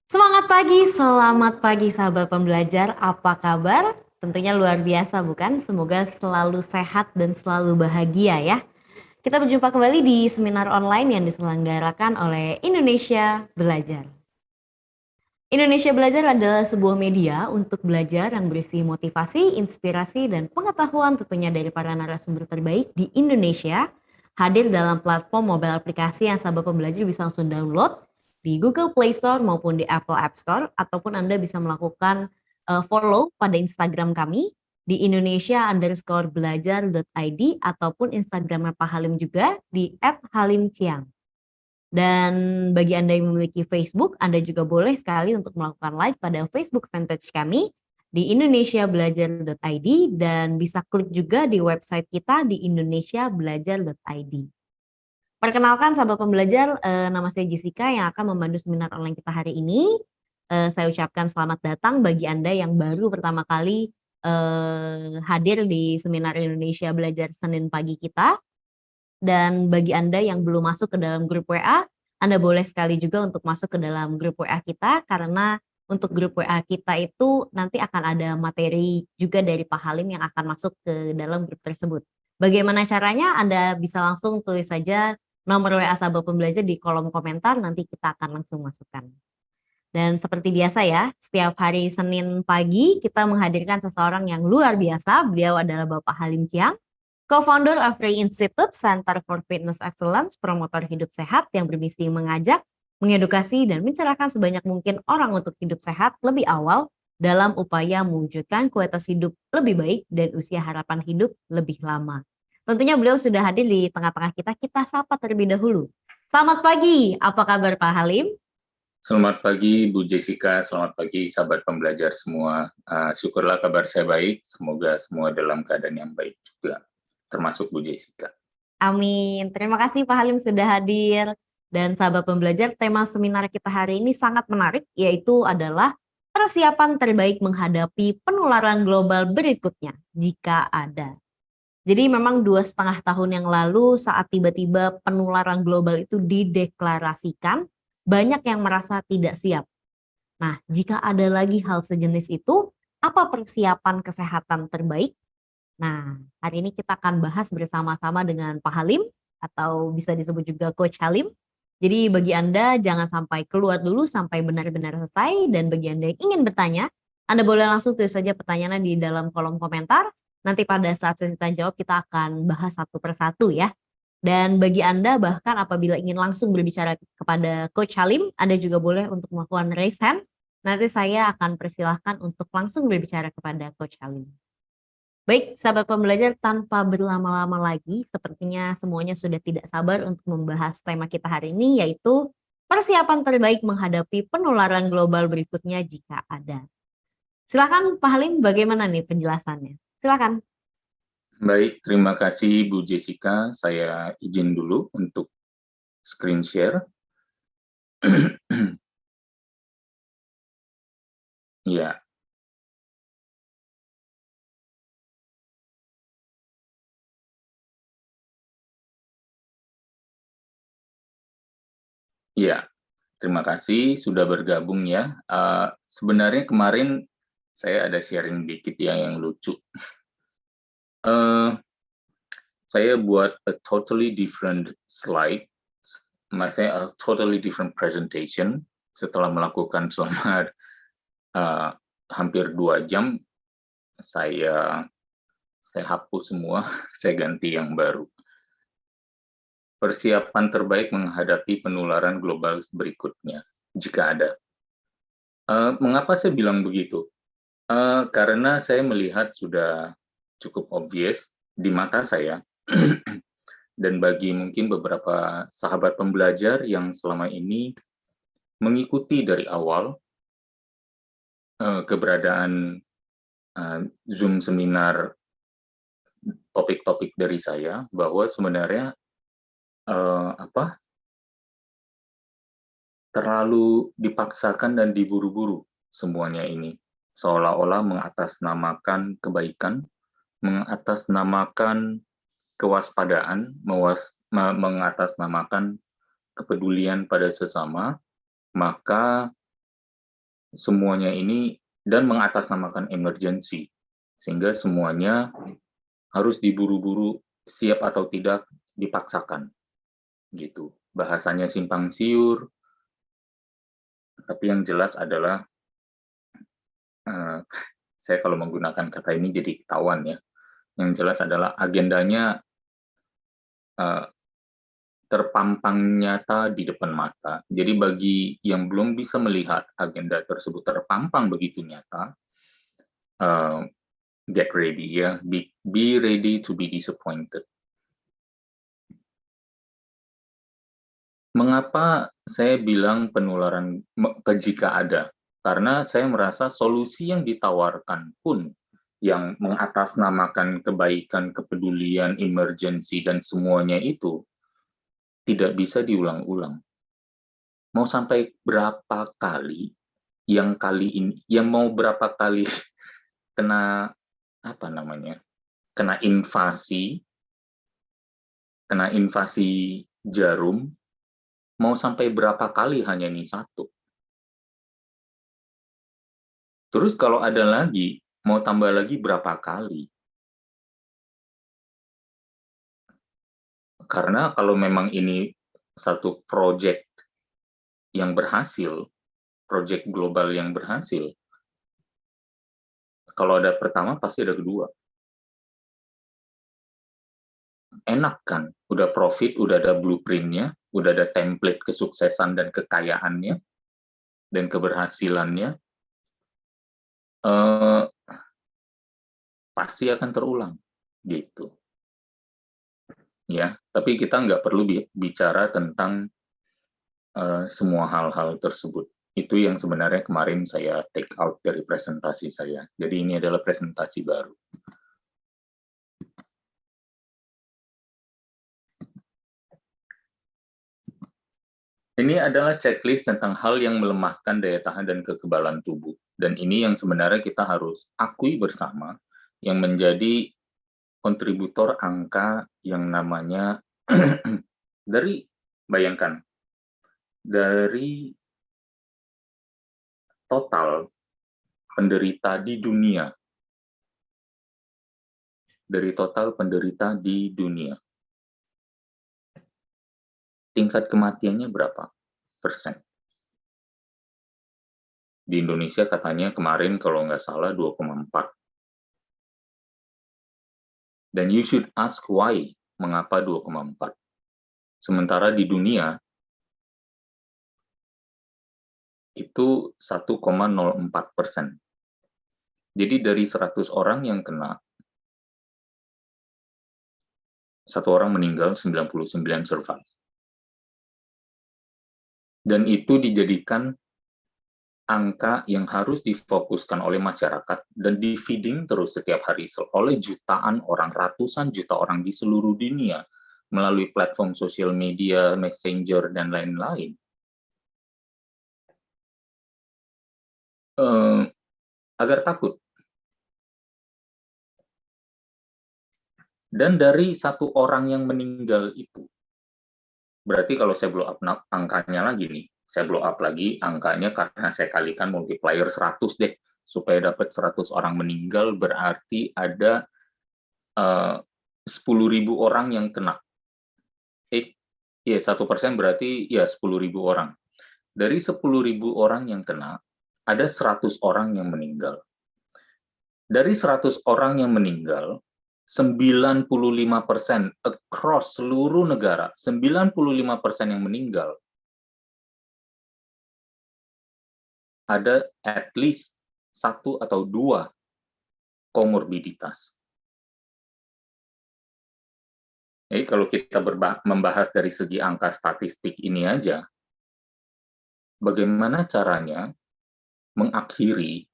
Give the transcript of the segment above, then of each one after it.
Selamat pagi sahabat pembelajar, apa kabar? Tentunya luar biasa bukan? Semoga selalu sehat dan selalu bahagia ya. Kita berjumpa kembali di seminar online yang diselenggarakan oleh Indonesia Belajar. Indonesia Belajar adalah sebuah media untuk belajar yang berisi motivasi, inspirasi, dan pengetahuan tentunya dari para narasumber terbaik di Indonesia, hadir dalam platform mobile aplikasi yang sahabat pembelajar bisa langsung download di Google Play Store maupun di Apple App Store, ataupun Anda bisa melakukan follow pada Instagram kami di indonesia_belajar.id ataupun Instagramnya Pak Halim juga di @halimciang. Dan bagi Anda yang memiliki Facebook, Anda juga boleh sekali untuk melakukan like pada Facebook fanpage kami di indonesiabelajar.id dan bisa klik juga di website kita di indonesiabelajar.id. Perkenalkan sahabat pembelajar, nama saya Jessica yang akan membantu seminar online kita hari ini. Saya ucapkan selamat datang bagi Anda yang baru pertama kali hadir di seminar Indonesia Belajar Senin pagi kita. Dan bagi Anda yang belum masuk ke dalam grup WA, Anda boleh sekali juga untuk masuk ke dalam grup WA kita, karena untuk grup WA kita itu nanti akan ada materi juga dari Pak Halim yang akan masuk ke dalam grup tersebut. Bagaimana caranya? Anda bisa langsung tulis saja nomor WA sahabat pembelajar di kolom komentar, nanti kita akan langsung masukkan. Dan seperti biasa ya, setiap hari Senin pagi kita menghadirkan seseorang yang luar biasa. Beliau adalah Bapak Halim Ciang, co-founder of Ray Institute, Center for Fitness Excellence, promotor hidup sehat yang bermisi mengajak, mengedukasi, dan mencerahkan sebanyak mungkin orang untuk hidup sehat lebih awal dalam upaya mewujudkan kualitas hidup lebih baik dan usia harapan hidup lebih lama. Tentunya beliau sudah hadir di tengah-tengah kita sapa terlebih dahulu. Selamat pagi, apa kabar Pak Halim? Selamat pagi Bu Jessica, selamat pagi sahabat pembelajar semua. Syukurlah kabar saya baik, semoga semua dalam keadaan yang baik juga, termasuk Bu Jessica. Amin. Terima kasih Pak Halim sudah hadir. Dan sahabat pembelajar, tema seminar kita hari ini sangat menarik, yaitu adalah persiapan terbaik menghadapi penularan global berikutnya, jika ada. Jadi memang 2,5 tahun yang lalu saat tiba-tiba penularan global itu dideklarasikan, banyak yang merasa tidak siap. Nah, jika ada lagi hal sejenis itu, apa persiapan kesehatan terbaik? Nah, hari ini kita akan bahas bersama-sama dengan Pak Halim, atau bisa disebut juga Coach Halim. Jadi bagi Anda jangan sampai keluar dulu sampai benar-benar selesai, dan bagi Anda yang ingin bertanya, Anda boleh langsung tulis saja pertanyaannya di dalam kolom komentar. Nanti pada saat sesi tanya jawab kita akan bahas satu persatu ya. Dan bagi Anda bahkan apabila ingin langsung berbicara kepada Coach Halim, Anda juga boleh untuk melakukan raise hand. Nanti saya akan persilahkan untuk langsung berbicara kepada Coach Halim. Baik, sahabat pembelajar, tanpa berlama-lama lagi, sepertinya semuanya sudah tidak sabar untuk membahas tema kita hari ini, yaitu persiapan terbaik menghadapi penularan global berikutnya jika ada. Silakan Pak Halim, bagaimana nih penjelasannya? Silakan. Baik, terima kasih Bu Jessica. Saya izin dulu untuk screen share. Ya, ya. Terima kasih sudah bergabung ya. Sebenarnya kemarin saya ada sharing dikit ya yang lucu. Saya buat a totally different slide, maksudnya a totally different presentation setelah melakukan selama hampir 2 jam. Saya hapus semua, saya ganti yang baru. Persiapan terbaik menghadapi penularan global berikutnya, jika ada. Mengapa saya bilang begitu? Karena saya melihat sudah cukup obvious di mata saya, dan bagi mungkin beberapa sahabat pembelajar yang selama ini mengikuti dari awal keberadaan Zoom seminar topik-topik dari saya, bahwa sebenarnya terlalu dipaksakan dan diburu-buru semuanya ini, seolah-olah mengatasnamakan kebaikan, mengatasnamakan kewaspadaan, mengatasnamakan kepedulian pada sesama, maka semuanya ini dan mengatasnamakan emergency, sehingga semuanya harus diburu-buru, siap atau tidak dipaksakan, gitu. Bahasanya simpang siur, tapi yang jelas adalah saya kalau menggunakan kata ini jadi ketahuan ya. Yang jelas adalah agendanya terpampang nyata di depan mata. Jadi bagi yang belum bisa melihat agenda tersebut terpampang begitu nyata, get ready ya, be ready to be disappointed. Mengapa saya bilang penularan jika ada? Karena saya merasa solusi yang ditawarkan pun yang mengatasnamakan kebaikan, kepedulian, emergency, dan semuanya itu tidak bisa diulang-ulang. Mau sampai berapa kali yang mau berapa kali kena apa namanya? Kena invasi jarum, mau sampai berapa kali hanya nih satu. Terus kalau ada lagi, mau tambah lagi berapa kali? Karena kalau memang ini satu proyek yang berhasil, proyek global yang berhasil, kalau ada pertama pasti ada kedua. Enak kan? Udah profit, udah ada blueprint-nya, udah ada template kesuksesan dan kekayaannya, dan keberhasilannya, pasti akan terulang. Gitu. Ya, tapi kita nggak perlu bicara tentang semua hal-hal tersebut. Itu yang sebenarnya kemarin saya take out dari presentasi saya. Jadi ini adalah presentasi baru. Ini adalah checklist tentang hal yang melemahkan daya tahan dan kekebalan tubuh. Dan ini yang sebenarnya kita harus akui bersama, yang menjadi kontributor angka yang namanya bayangkan, dari total penderita di dunia, tingkat kematiannya berapa persen? Di Indonesia katanya kemarin kalau nggak salah 2,4. Dan you should ask why, mengapa 2,4? Sementara di dunia itu 1,04%. Jadi dari 100 orang yang kena, 1 orang meninggal, 99 survive. Dan itu dijadikan angka yang harus difokuskan oleh masyarakat dan di-feeding terus setiap hari oleh jutaan orang, ratusan juta orang di seluruh dunia melalui platform sosial media, messenger, dan lain-lain. Agar takut. Dan dari 1 orang yang meninggal itu, berarti kalau saya blow up angkanya lagi nih, saya blow up lagi angkanya karena saya kalikan multiplier 100 deh, supaya dapat 100 orang meninggal, berarti ada 10.000 orang yang kena. 1% berarti ya 10.000 orang. Dari 10.000 orang yang kena, ada 100 orang yang meninggal. Dari 100 orang yang meninggal, 95% across seluruh negara, 95% yang meninggal ada at least 1 atau 2 komorbiditas. Jadi kalau kita membahas dari segi angka statistik ini aja, bagaimana caranya mengakhiri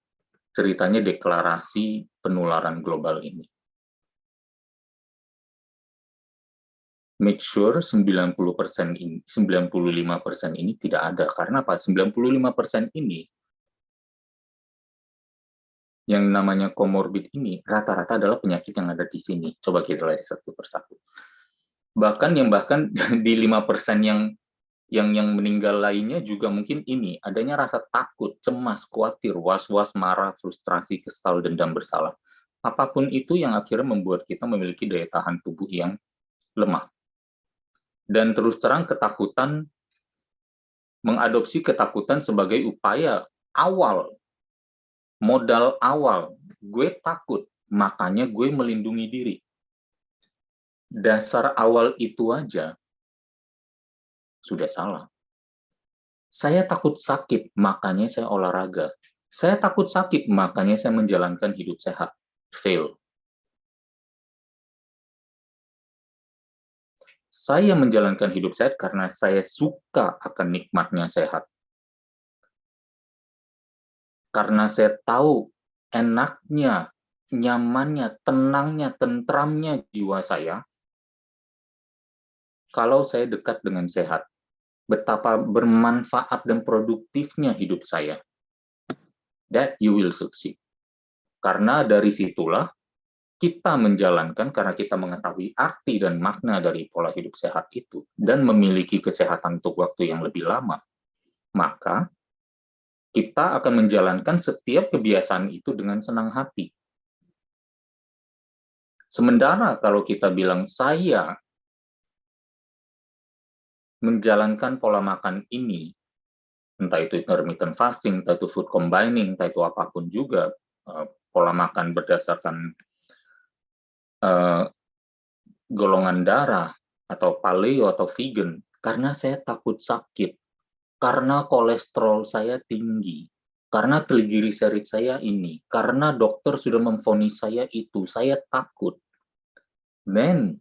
ceritanya deklarasi penularan global ini? Make sure 95% ini tidak ada. Karena apa? 95% ini, yang namanya komorbid ini, rata-rata adalah penyakit yang ada di sini. Coba kita lihat satu persatu. Bahkan di 5% yang yang meninggal lainnya juga mungkin ini, adanya rasa takut, cemas, khawatir, was-was, marah, frustrasi, kesal, dendam, bersalah. Apapun itu yang akhirnya membuat kita memiliki daya tahan tubuh yang lemah. Dan terus terang mengadopsi ketakutan sebagai upaya awal, modal awal. Gue takut, makanya gue melindungi diri. Dasar awal itu aja sudah salah. Saya takut sakit, makanya saya olahraga. Saya takut sakit, makanya saya menjalankan hidup sehat. Fail. Saya menjalankan hidup sehat karena saya suka akan nikmatnya sehat. Karena saya tahu enaknya, nyamannya, tenangnya, tentramnya jiwa saya kalau saya dekat dengan sehat. Betapa bermanfaat dan produktifnya hidup saya. That you will succeed. Karena dari situlah kita menjalankan, karena kita mengetahui arti dan makna dari pola hidup sehat itu, dan memiliki kesehatan untuk waktu yang lebih lama, maka kita akan menjalankan setiap kebiasaan itu dengan senang hati. Sementara kalau kita bilang, saya menjalankan pola makan ini, entah itu intermittent fasting, entah itu food combining, entah itu apapun juga, pola makan berdasarkan golongan darah, atau paleo, atau vegan, karena saya takut sakit, karena kolesterol saya tinggi, karena triglycerid saya ini, karena dokter sudah memvonis saya itu, saya takut. Dan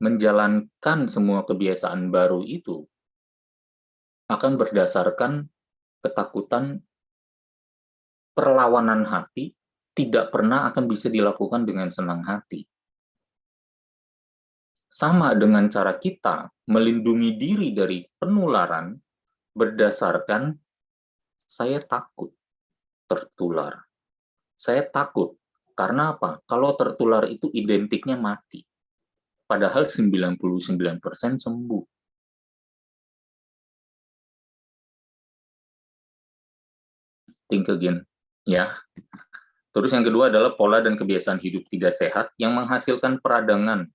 menjalankan semua kebiasaan baru itu akan berdasarkan ketakutan, perlawanan hati, tidak pernah akan bisa dilakukan dengan senang hati. Sama dengan cara kita melindungi diri dari penularan berdasarkan saya takut tertular. Saya takut. Karena apa? Kalau tertular itu identiknya mati. Padahal 99% sembuh. Think again. Ya. Terus yang kedua adalah pola dan kebiasaan hidup tidak sehat yang menghasilkan peradangan,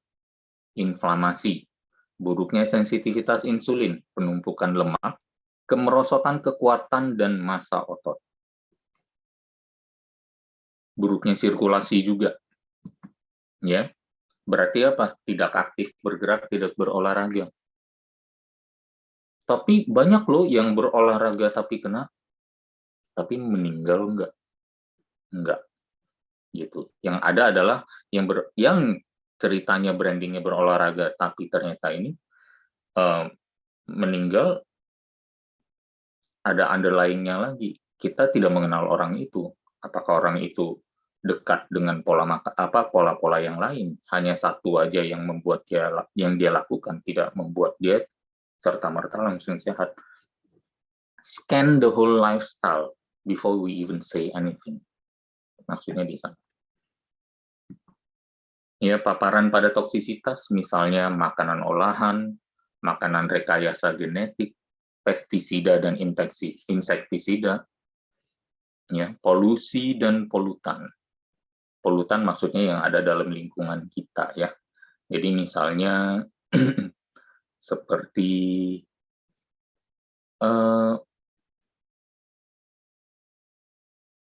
inflamasi, buruknya sensitivitas insulin, penumpukan lemak, kemerosotan kekuatan dan massa otot. Buruknya sirkulasi juga. Ya. Berarti apa? Tidak aktif bergerak, tidak berolahraga. Tapi banyak loh yang berolahraga tapi tapi meninggal enggak. Enggak. Gitu. Yang ada adalah yang ceritanya brandingnya berolahraga tapi ternyata ini meninggal, ada underlying-nya lagi. Kita tidak mengenal orang itu. Apakah orang itu dekat dengan pola-pola yang lain? Hanya satu aja yang dia lakukan tidak membuat dia serta merta langsung sehat. Scan the whole lifestyle before we even say anything. Maksudnya di sana. Ya, paparan pada toksisitas, misalnya makanan olahan, makanan rekayasa genetik, pestisida dan insektisida, ya, polusi dan polutan. Polutan maksudnya yang ada dalam lingkungan kita, ya. Jadi misalnya seperti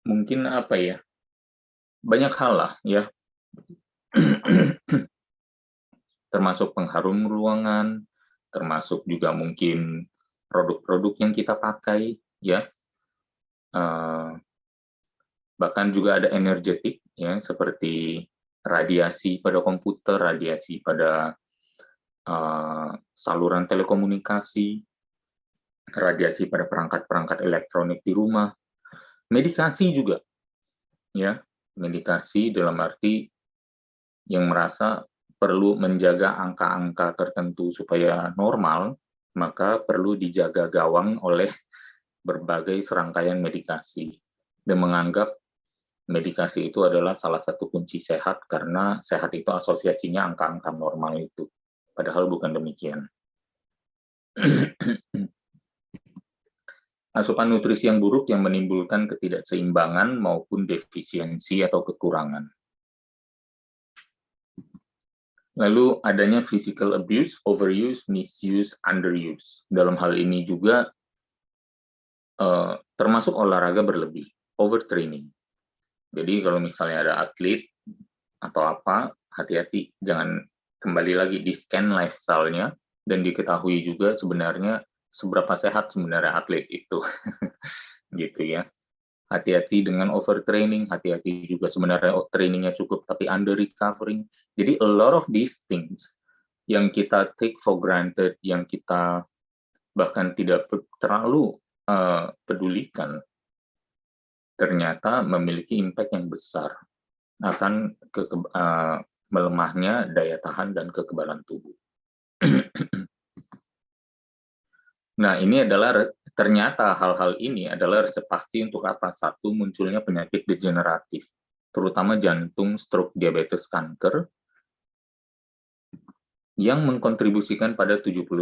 mungkin apa ya, banyak hal lah, ya. Termasuk pengharum ruangan, termasuk juga mungkin produk-produk yang kita pakai, ya. Bahkan juga ada energetik, ya, seperti radiasi pada komputer, radiasi pada saluran telekomunikasi, radiasi pada perangkat-perangkat elektronik di rumah, medikasi juga, ya, medikasi dalam arti yang merasa perlu menjaga angka-angka tertentu supaya normal, maka perlu dijaga gawang oleh berbagai serangkaian medikasi, dan menganggap medikasi itu adalah salah satu kunci sehat karena sehat itu asosiasinya angka-angka normal itu. Padahal bukan demikian. Asupan nutrisi yang buruk yang menimbulkan ketidakseimbangan maupun defisiensi atau kekurangan. Lalu adanya physical abuse, overuse, misuse, underuse. Dalam hal ini juga termasuk olahraga berlebih, overtraining. Jadi kalau misalnya ada atlet atau apa, hati-hati, jangan kembali lagi di scan lifestyle-nya dan diketahui juga sebenarnya seberapa sehat sebenarnya atlet itu. Gitu ya. Hati-hati dengan overtraining, hati-hati juga sebenarnya trainingnya cukup tapi under recovering. Jadi a lot of these things yang kita take for granted, yang kita bahkan tidak terlalu pedulikan, ternyata memiliki impact yang besar akan melemahnya daya tahan dan kekebalan tubuh. Nah, ini adalah ternyata hal-hal ini adalah resep pasti untuk apa? Satu, munculnya penyakit degeneratif, terutama jantung, stroke, diabetes, kanker, yang mengkontribusikan pada 70%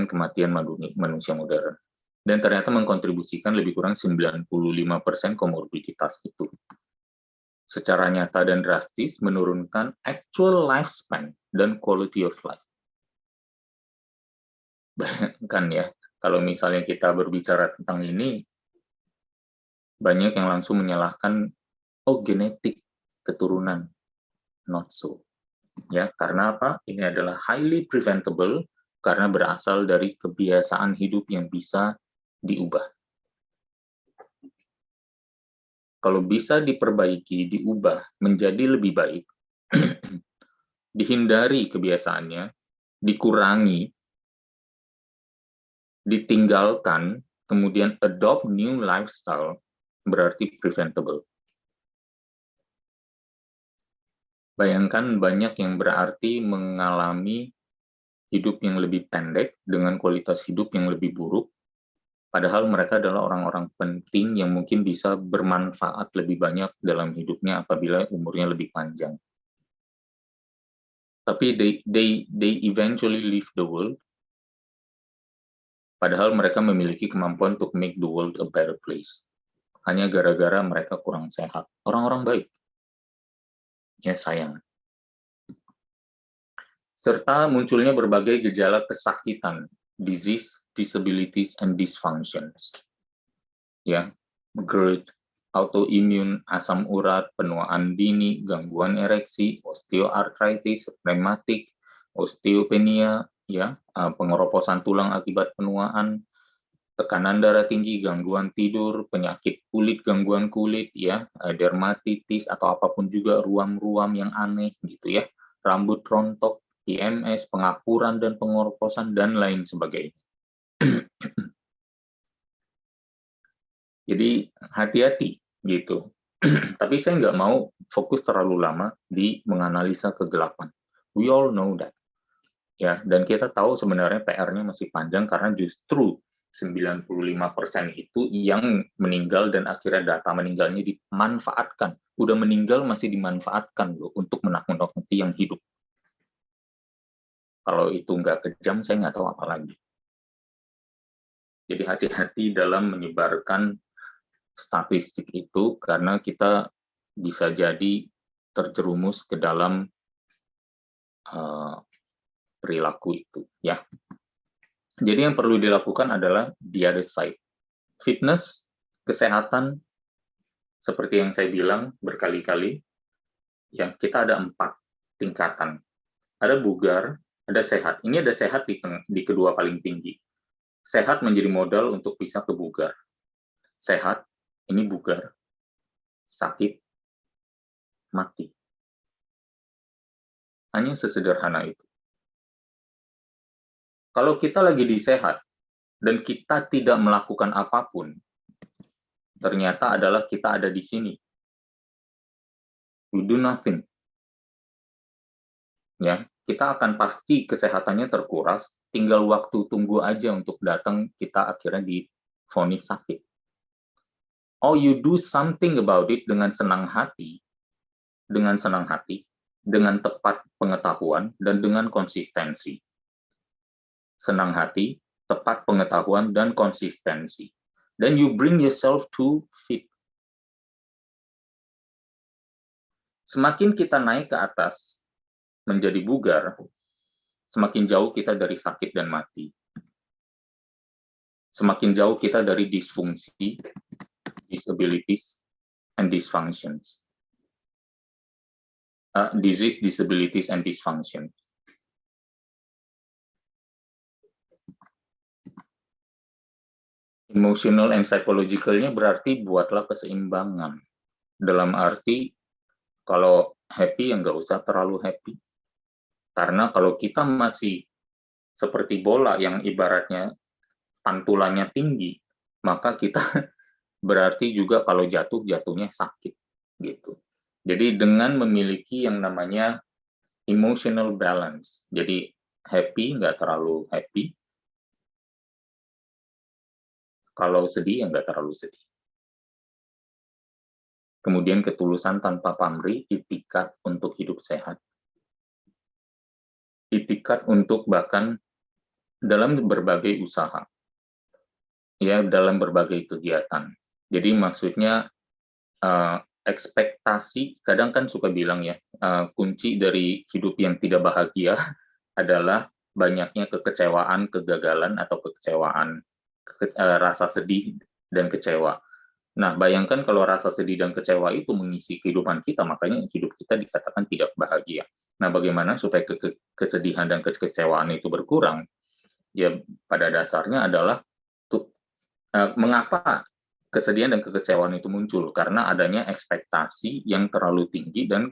kematian manusia modern. Dan ternyata mengkontribusikan lebih kurang 95% komorbiditas itu. Secara nyata dan drastis menurunkan actual lifespan dan quality of life. Bayangkan ya, kalau misalnya kita berbicara tentang ini, banyak yang langsung menyalahkan, oh genetik, keturunan. Not so. Ya, karena apa? Ini adalah highly preventable karena berasal dari kebiasaan hidup yang bisa diubah. Kalau bisa diperbaiki, diubah menjadi lebih baik, dihindari kebiasaannya, dikurangi, ditinggalkan, kemudian adopt new lifestyle, berarti preventable. Bayangkan banyak yang berarti mengalami hidup yang lebih pendek dengan kualitas hidup yang lebih buruk, padahal mereka adalah orang-orang penting yang mungkin bisa bermanfaat lebih banyak dalam hidupnya apabila umurnya lebih panjang. Tapi they eventually leave the world, padahal mereka memiliki kemampuan untuk make the world a better place. Hanya gara-gara mereka kurang sehat. Orang-orang baik. Ya sayang. Serta munculnya berbagai gejala kesakitan, disease, disabilities, and dysfunctions. Ya, GERD, autoimmune, asam urat, penuaan dini, gangguan ereksi, osteoartritis, rematik, osteopenia, ya, pengeroposan tulang akibat penuaan, tekanan darah tinggi, gangguan tidur, penyakit kulit, gangguan kulit, ya, dermatitis atau apapun juga ruam-ruam yang aneh gitu ya, rambut rontok, PMS, pengapuran dan pengeroposan dan lain sebagainya. Jadi hati-hati gitu. Tapi saya nggak mau fokus terlalu lama di menganalisa kegelapan. We all know that. Ya, dan kita tahu sebenarnya PR-nya masih panjang karena justru 95% itu yang meninggal dan akhirnya data meninggalnya dimanfaatkan. Udah meninggal masih dimanfaatkan loh untuk menakut-nakuti yang hidup. Kalau itu nggak kejam, saya nggak tahu apa lagi. Jadi hati-hati dalam menyebarkan statistik itu karena kita bisa jadi terjerumus ke dalam perilaku itu ya. Jadi yang perlu dilakukan adalah the other side. Fitness, kesehatan, seperti yang saya bilang berkali-kali, ya kita ada 4 tingkatan. Ada bugar, ada sehat. Ini ada sehat di kedua paling tinggi. Sehat menjadi modal untuk bisa ke bugar. Sehat, ini bugar. Sakit, mati. Hanya sesederhana itu. Kalau kita lagi di sehat, dan kita tidak melakukan apapun, ternyata adalah kita ada di sini. We do nothing. Ya, kita akan pasti kesehatannya terkuras, tinggal waktu tunggu aja untuk datang kita akhirnya divonis sakit. Oh, you do something about it dengan senang hati, dengan tepat pengetahuan, dan dengan konsistensi. Senang hati, tepat pengetahuan, dan konsistensi. Then you bring yourself to fit. Semakin kita naik ke atas, menjadi bugar, semakin jauh kita dari sakit dan mati. Semakin jauh kita dari disfungsi, disabilities, and dysfunctions. Disease, disabilities, and dysfunction. Emotional and psychological-nya berarti buatlah keseimbangan. Dalam arti, kalau happy, ya nggak usah terlalu happy. Karena kalau kita masih seperti bola yang ibaratnya pantulannya tinggi, maka kita berarti juga kalau jatuh, jatuhnya sakit. Gitu. Jadi dengan memiliki yang namanya emotional balance, jadi happy, nggak terlalu happy, kalau sedih, ya nggak terlalu sedih. Kemudian ketulusan tanpa pamrih, itikat untuk hidup sehat. Itikat untuk bahkan dalam berbagai usaha, ya dalam berbagai kegiatan. Jadi maksudnya ekspektasi, kadang kan suka bilang ya, kunci dari hidup yang tidak bahagia adalah banyaknya kekecewaan, kegagalan, atau kekecewaan, rasa sedih dan kecewa. Nah, bayangkan kalau rasa sedih dan kecewa itu mengisi kehidupan kita, makanya hidup kita dikatakan tidak bahagia. Nah, bagaimana supaya kesedihan dan kekecewaan itu berkurang? Ya, pada dasarnya adalah mengapa kesedihan dan kekecewaan itu muncul? Karena adanya ekspektasi yang terlalu tinggi dan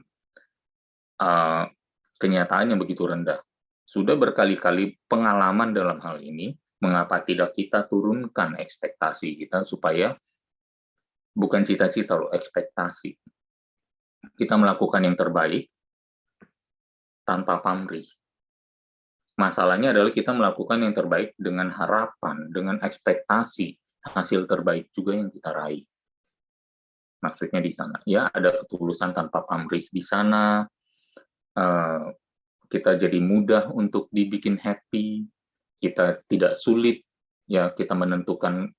kenyataan yang begitu rendah. Sudah berkali-kali pengalaman dalam hal ini, mengapa tidak kita turunkan ekspektasi kita supaya bukan cita-cita loh, ekspektasi. Kita melakukan yang terbaik tanpa pamrih. Masalahnya adalah kita melakukan yang terbaik dengan harapan, dengan ekspektasi hasil terbaik juga yang kita raih. Maksudnya di sana, ya ada ketulusan tanpa pamrih di sana. Kita jadi mudah untuk dibikin happy. Kita tidak sulit, ya kita menentukan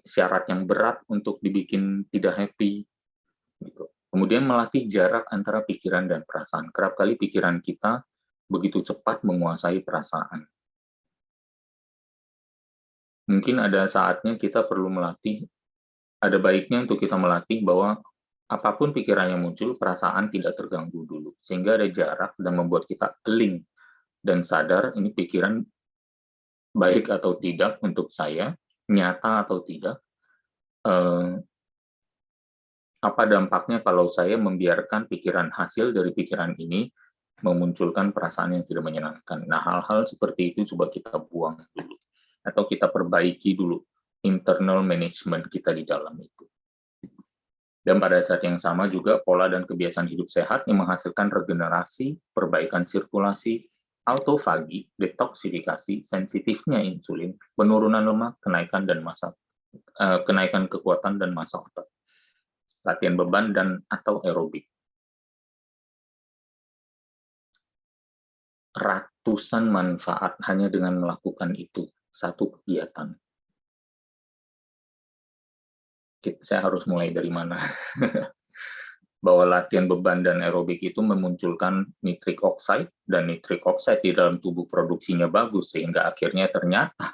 syarat yang berat untuk dibikin tidak happy. Gitu. Kemudian melatih jarak antara pikiran dan perasaan. Kerap kali pikiran kita begitu cepat menguasai perasaan. Mungkin ada saatnya kita perlu melatih, ada baiknya untuk kita melatih bahwa apapun pikiran yang muncul, perasaan tidak terganggu dulu. Sehingga ada jarak dan membuat kita link dan sadar ini pikiran baik atau tidak untuk saya, nyata atau tidak, apa dampaknya kalau saya membiarkan pikiran hasil dari pikiran ini memunculkan perasaan yang tidak menyenangkan. Nah, hal-hal seperti itu coba kita buang dulu. Atau kita perbaiki dulu internal management kita di dalam itu. Dan pada saat yang sama juga pola dan kebiasaan hidup sehat yang menghasilkan regenerasi, perbaikan sirkulasi, autofagi, detoksifikasi, sensitifnya insulin, penurunan lemak, kenaikan kekuatan dan massa otot, latihan beban dan atau aerobik. Ratusan manfaat hanya dengan melakukan itu, satu kegiatan. Saya harus mulai dari mana? Bahwa latihan beban dan aerobik itu memunculkan nitric oxide, dan nitric oxide di dalam tubuh produksinya bagus, sehingga akhirnya ternyata,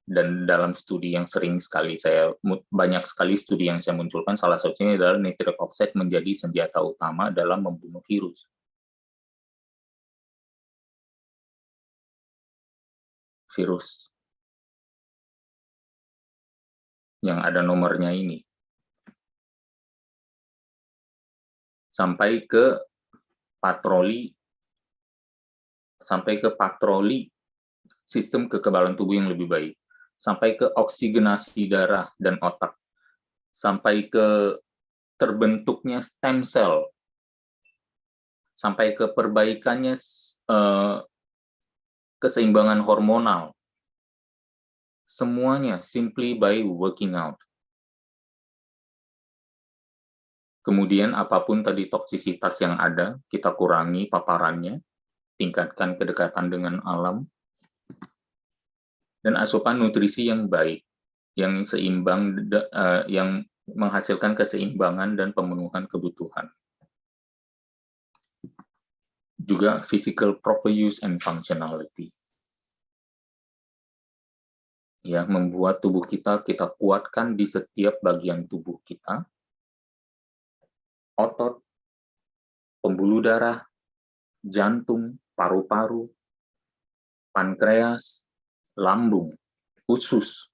dan dalam studi yang sering sekali banyak sekali studi yang saya munculkan, salah satunya adalah nitric oxide menjadi senjata utama dalam membunuh virus. Virus yang ada nomornya ini. Sampai ke patroli sistem kekebalan tubuh yang lebih baik, sampai ke oksigenasi darah dan otak, sampai ke terbentuknya stem cell, sampai ke perbaikannya keseimbangan hormonal. Semuanya simply by working out. Kemudian apapun tadi toksisitas yang ada, kita kurangi paparannya, tingkatkan kedekatan dengan alam, dan asupan nutrisi yang baik, yang seimbang, yang menghasilkan keseimbangan dan pemenuhan kebutuhan. Juga physical proper use and functionality. Ya, membuat tubuh kita kuatkan di setiap bagian tubuh kita, otot, pembuluh darah, jantung, paru-paru, pankreas, lambung, usus,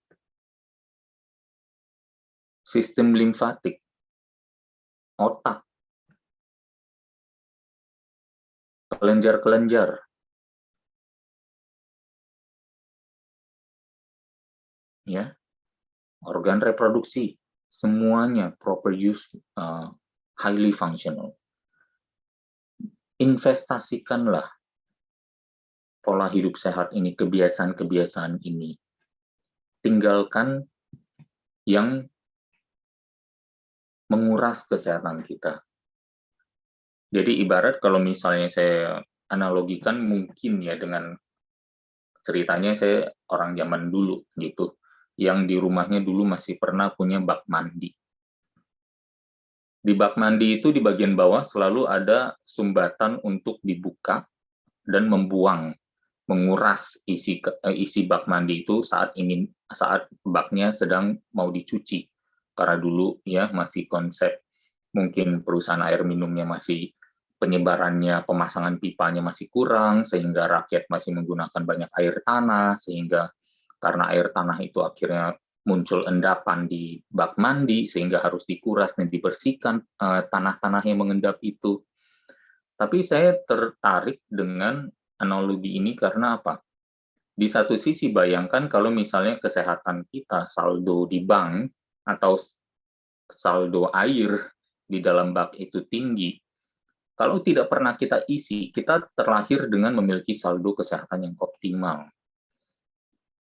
sistem limfatik, otak, kelenjar-kelenjar, ya, organ reproduksi, semuanya proper use, highly functional. Investasikanlah pola hidup sehat ini, kebiasaan-kebiasaan ini. Tinggalkan yang menguras kesehatan kita. Jadi ibarat kalau misalnya saya analogikan mungkin ya dengan ceritanya saya orang zaman dulu gitu, yang di rumahnya dulu masih pernah punya bak mandi. Di bak mandi itu di bagian bawah selalu ada sumbatan untuk dibuka dan membuang, menguras isi bak mandi itu saat baknya sedang mau dicuci. Karena dulu ya masih konsep mungkin perusahaan air minumnya masih penyebarannya, pemasangan pipanya masih kurang, sehingga rakyat masih menggunakan banyak air tanah, sehingga karena air tanah itu akhirnya muncul endapan di bak mandi, sehingga harus dikuras dan dibersihkan tanah-tanah yang mengendap itu. Tapi saya tertarik dengan analogi ini karena apa? Di satu sisi bayangkan kalau misalnya kesehatan kita, saldo di bank, atau saldo air di dalam bak itu tinggi, kalau tidak pernah kita isi, kita terlahir dengan memiliki saldo kesehatan yang optimal.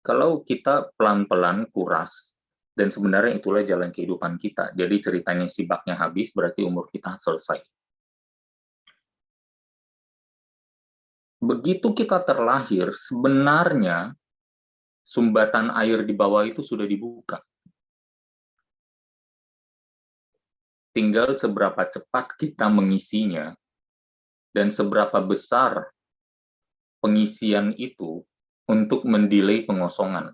Kalau kita pelan-pelan kuras, dan sebenarnya itulah jalan kehidupan kita. Jadi ceritanya si baknya habis, berarti umur kita selesai. Begitu kita terlahir, sebenarnya sumbatan air di bawah itu sudah dibuka. Tinggal seberapa cepat kita mengisinya, dan seberapa besar pengisian itu untuk mendelay pengosongan.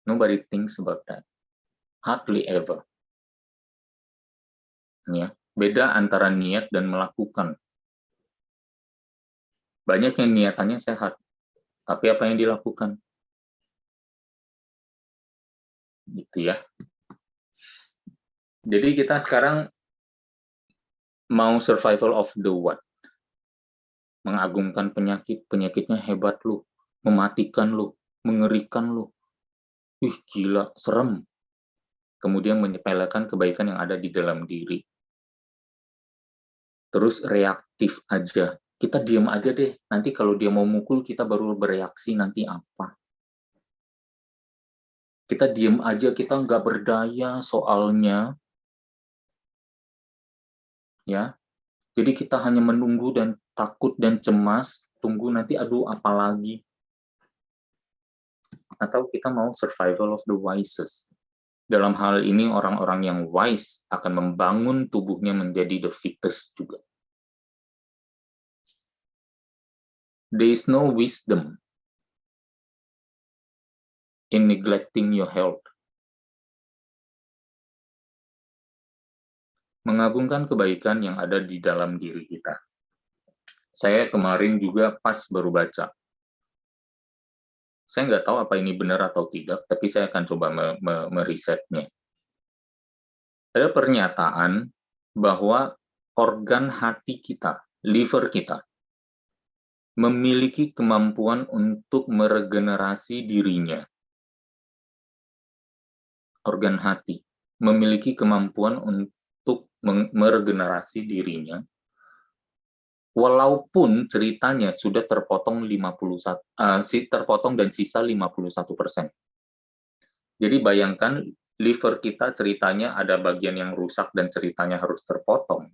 Nobody thinks about that. Hardly ever. Ya, beda antara niat dan melakukan. Banyak yang niatannya sehat, tapi apa yang dilakukan? Gitu ya. Jadi kita sekarang mau survival of the what? Mengagungkan penyakitnya hebat lu, mematikan lu, mengerikan lu. Wih, gila, serem. Kemudian menyepelekan kebaikan yang ada di dalam diri. Terus reaktif aja. Kita diam aja deh. Nanti kalau dia mau mukul, kita baru bereaksi nanti apa. Kita diam aja, kita nggak berdaya soalnya. Ya, jadi kita hanya menunggu dan takut dan cemas, tunggu nanti aduh apa lagi. Atau kita mau survival of the wisest. Dalam hal ini orang-orang yang wise akan membangun tubuhnya menjadi the fittest juga. There is no wisdom in neglecting your health. Mengagungkan kebaikan yang ada di dalam diri kita. Saya kemarin juga pas baru baca. Saya nggak tahu apa ini benar atau tidak, tapi saya akan coba merisetnya. Ada pernyataan bahwa organ hati kita, liver kita, memiliki kemampuan untuk meregenerasi dirinya. Organ hati memiliki kemampuan untuk meregenerasi dirinya, walaupun ceritanya sudah terpotong dan sisa 51%. Jadi bayangkan liver kita ceritanya ada bagian yang rusak dan ceritanya harus terpotong.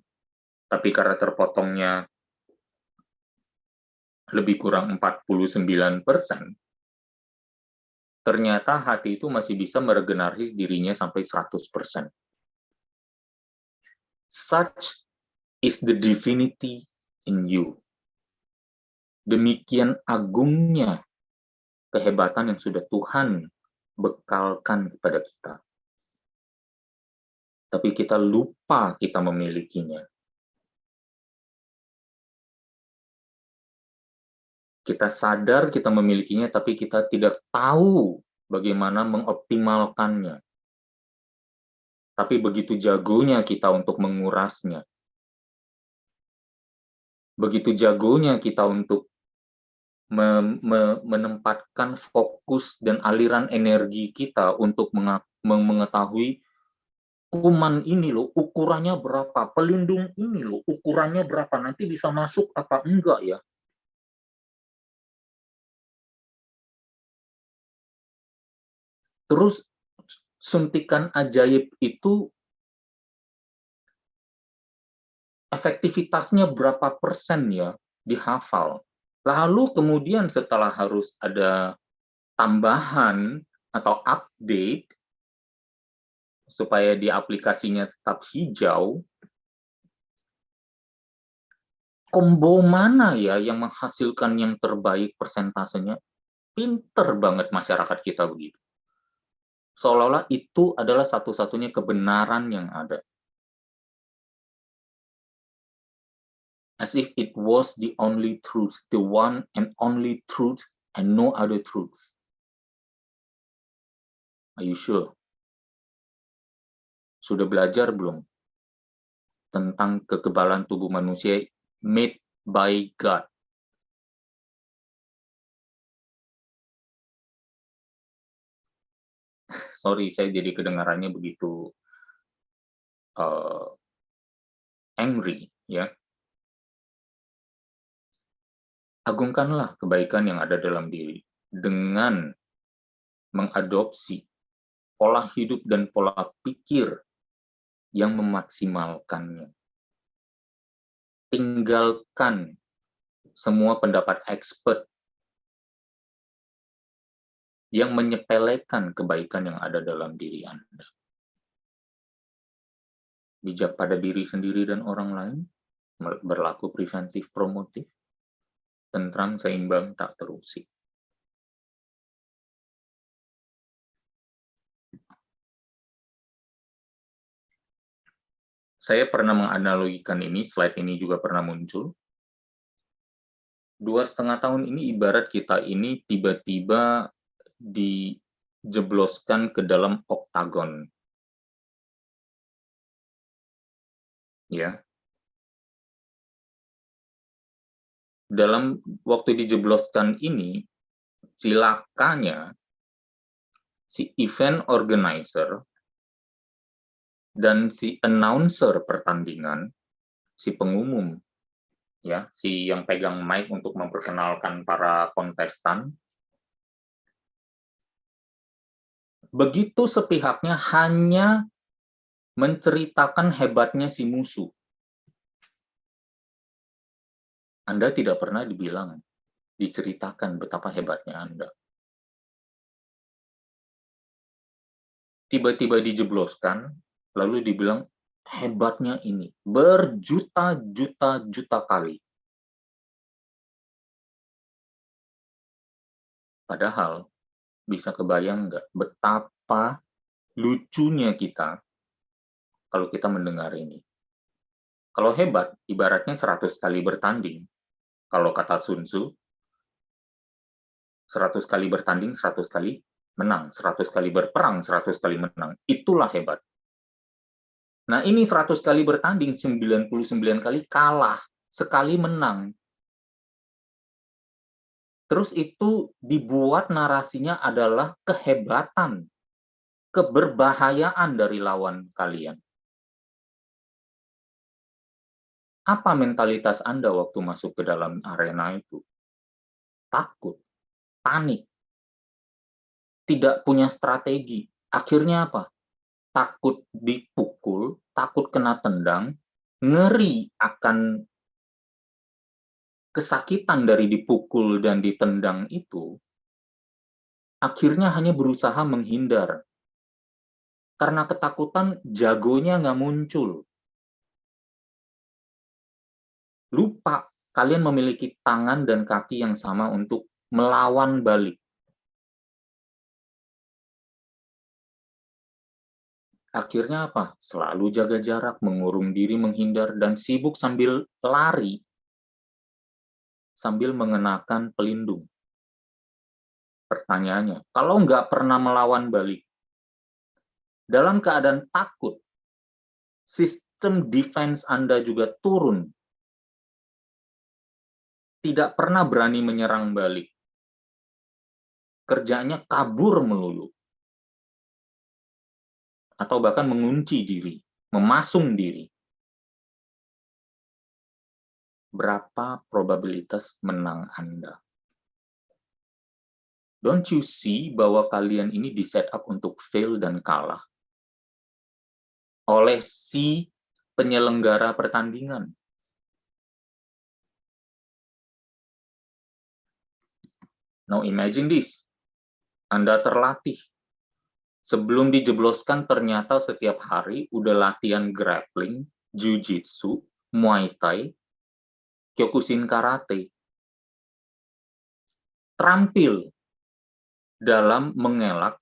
Tapi karena terpotongnya lebih kurang 49%, ternyata hati itu masih bisa meregenerasi dirinya sampai 100%. Such is the divinity in you. Demikian agungnya kehebatan yang sudah Tuhan bekalkan kepada kita. Tapi kita lupa kita memilikinya. Kita sadar kita memilikinya, tapi kita tidak tahu bagaimana mengoptimalkannya. Tapi begitu jagonya kita untuk mengurasnya. Begitu jagonya kita untuk menempatkan fokus dan aliran energi kita untuk mengetahui kuman ini loh, ukurannya berapa, pelindung ini loh, ukurannya berapa, nanti bisa masuk apa enggak ya. Terus suntikan ajaib itu efektivitasnya berapa persen ya dihafal. Lalu kemudian setelah harus ada tambahan atau update supaya di aplikasinya tetap hijau, combo mana ya yang menghasilkan yang terbaik persentasenya? Pinter banget masyarakat kita begitu. Seolah-olah itu adalah satu-satunya kebenaran yang ada. As if it was the only truth, the one and only truth, and no other truth. Are you sure? Sudah belajar belum tentang kekebalan tubuh manusia made by God? Sorry, saya jadi kedengarannya begitu angry, ya. Agungkanlah kebaikan yang ada dalam diri dengan mengadopsi pola hidup dan pola pikir yang memaksimalkannya. Tinggalkan semua pendapat expert yang menyepelekan kebaikan yang ada dalam diri Anda. Bijak pada diri sendiri dan orang lain, berlaku preventif promotif, tentram seimbang tak terusik. Saya pernah menganalogikan ini, slide ini juga pernah muncul. 2,5 tahun ini ibarat kita ini tiba-tiba dijebloskan ke dalam oktagon. Ya. Dalam waktu dijebloskan ini, cilakanya si event organizer dan si announcer pertandingan, si pengumum, ya, si yang pegang mic untuk memperkenalkan para kontestan, begitu sepihaknya hanya menceritakan hebatnya si musuh. Anda tidak pernah diceritakan betapa hebatnya Anda. Tiba-tiba dijebloskan, lalu dibilang hebatnya ini, berjuta-juta kali. Padahal, bisa kebayang nggak betapa lucunya kita kalau kita mendengar ini. Kalau hebat, ibaratnya 100 kali bertanding. Kalau kata Sun Tzu, 100 kali bertanding, 100 kali menang. 100 kali berperang, 100 kali menang. Itulah hebat. Nah, ini 100 kali bertanding, 99 kali kalah, sekali menang. Terus itu dibuat narasinya adalah kehebatan, keberbahayaan dari lawan kalian. Apa mentalitas Anda waktu masuk ke dalam arena itu? Takut, panik, tidak punya strategi. Akhirnya apa? Takut dipukul, takut kena tendang, ngeri akan kesakitan dari dipukul dan ditendang itu, akhirnya hanya berusaha menghindar. Karena ketakutan, jagonya nggak muncul. Lupa kalian memiliki tangan dan kaki yang sama untuk melawan balik. Akhirnya apa? Selalu jaga jarak, mengurung diri, menghindar, dan sibuk sambil lari, sambil mengenakan pelindung. Pertanyaannya, kalau nggak pernah melawan balik, dalam keadaan takut, sistem defense Anda juga turun. Tidak pernah berani menyerang balik. Kerjanya kabur melulu. Atau bahkan mengunci diri, memasung diri. Berapa probabilitas menang Anda? Don't you see bahwa kalian ini di-set up untuk fail dan kalah oleh si penyelenggara pertandingan? Now imagine this, Anda terlatih. Sebelum dijebloskan ternyata setiap hari udah latihan grappling, jiu-jitsu, muay thai, kyokushin karate. Terampil dalam mengelak,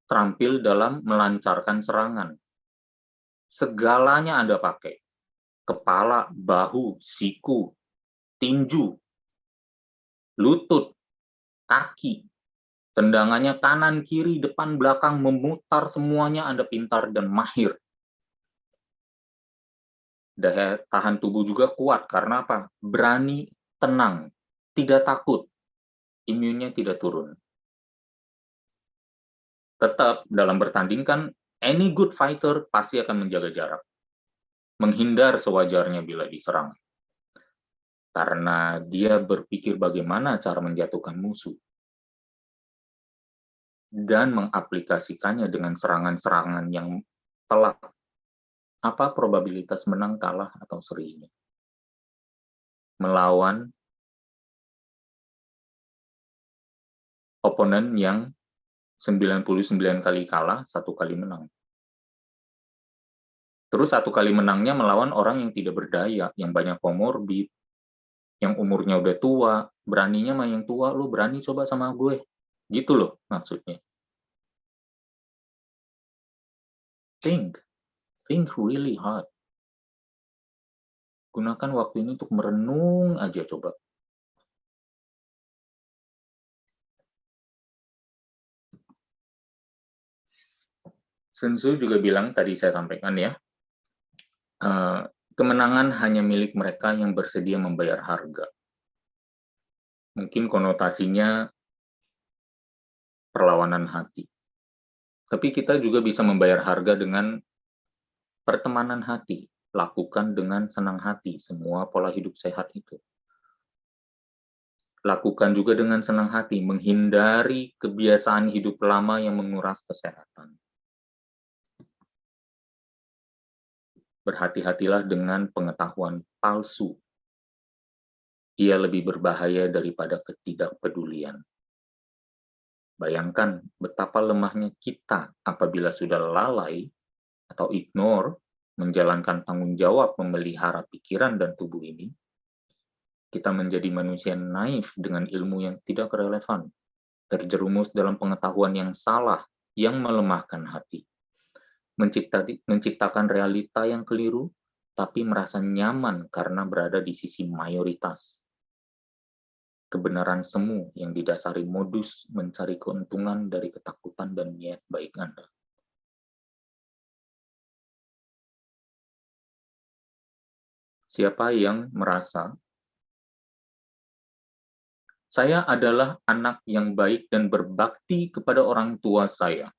terampil dalam melancarkan serangan. Segalanya Anda pakai. Kepala, bahu, siku, tinju, lutut, kaki. Tendangannya kanan, kiri, depan, belakang, memutar, semuanya Anda pintar dan mahir. Daya tahan tubuh juga kuat, karena apa? Berani, tenang, tidak takut, imunnya tidak turun. Tetap dalam bertanding kan, any good fighter pasti akan menjaga jarak. Menghindar sewajarnya bila diserang. Karena dia berpikir bagaimana cara menjatuhkan musuh. Dan mengaplikasikannya dengan serangan-serangan yang telak. Apa probabilitas menang, kalah, atau serinya? Melawan oponen yang 99 kali kalah, 1 kali menang. Terus 1 kali menangnya melawan orang yang tidak berdaya, yang banyak komorbid, yang umurnya udah tua, beraninya mah yang tua, "Lu berani coba sama gue?" Gitu loh maksudnya. Think really hard. Gunakan waktu ini untuk merenung aja coba. Sun Tzu juga bilang, tadi saya sampaikan ya, kemenangan hanya milik mereka yang bersedia membayar harga. Mungkin konotasinya perlawanan hati. Tapi kita juga bisa membayar harga dengan pertemanan hati. Lakukan dengan senang hati semua pola hidup sehat itu. Lakukan juga dengan senang hati, menghindari kebiasaan hidup lama yang menguras kesehatan. Berhati-hatilah dengan pengetahuan palsu. Ia lebih berbahaya daripada ketidakpedulian. Bayangkan betapa lemahnya kita apabila sudah lalai atau ignore menjalankan tanggung jawab memelihara pikiran dan tubuh ini. Kita menjadi manusia naif dengan ilmu yang tidak relevan, terjerumus dalam pengetahuan yang salah yang melemahkan hati, menciptakan realita yang keliru, tapi merasa nyaman karena berada di sisi mayoritas. Kebenaran semu yang didasari modus mencari keuntungan dari ketakutan dan niat baik Anda. Siapa yang merasa saya adalah anak yang baik dan berbakti kepada orang tua saya.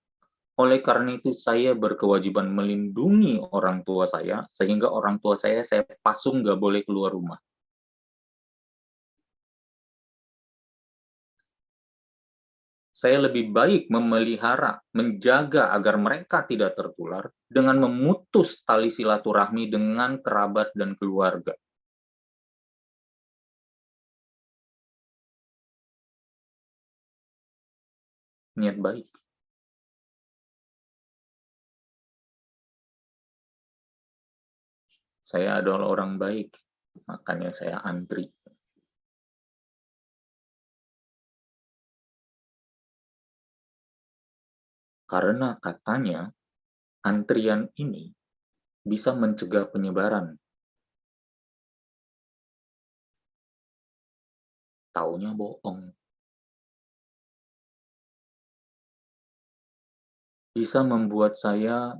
Oleh karena itu, saya berkewajiban melindungi orang tua saya, sehingga orang tua saya pasung nggak boleh keluar rumah. Saya lebih baik memelihara, menjaga agar mereka tidak tertular dengan memutus tali silaturahmi dengan kerabat dan keluarga. niat baik. Saya adalah orang baik, makanya saya antri. Karena katanya antrian ini bisa mencegah penyebaran. Taunya bohong. Bisa membuat saya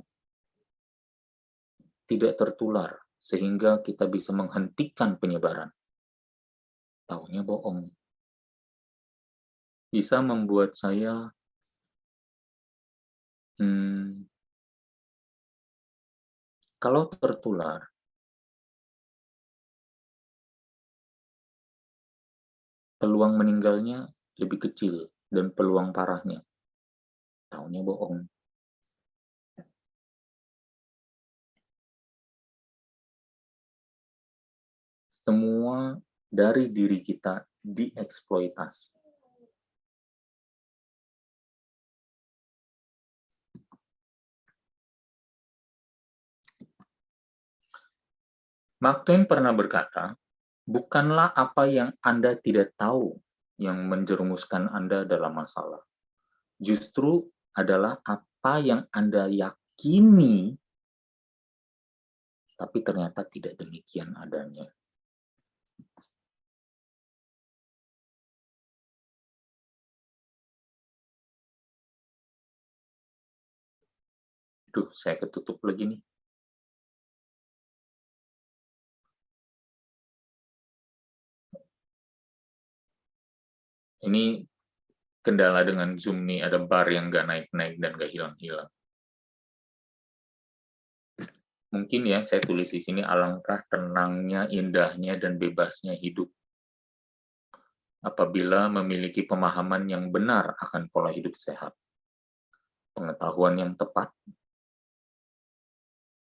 tidak tertular, sehingga kita bisa menghentikan penyebaran. Taunya bohong. Bisa membuat saya kalau tertular, peluang meninggalnya lebih kecil dan peluang parahnya. Taunya bohong. Semua dari diri kita dieksploitasi. Mark Twain pernah berkata, bukanlah apa yang Anda tidak tahu yang menjerumuskan Anda dalam masalah. Justru adalah apa yang Anda yakini, tapi ternyata tidak demikian adanya. Duh, saya ketutup lagi nih. Ini kendala dengan Zoom nih, ada bar yang nggak naik-naik dan nggak hilang-hilang. Mungkin ya, saya tulis di sini, alangkah tenangnya, indahnya, dan bebasnya hidup apabila memiliki pemahaman yang benar akan pola hidup sehat, pengetahuan yang tepat,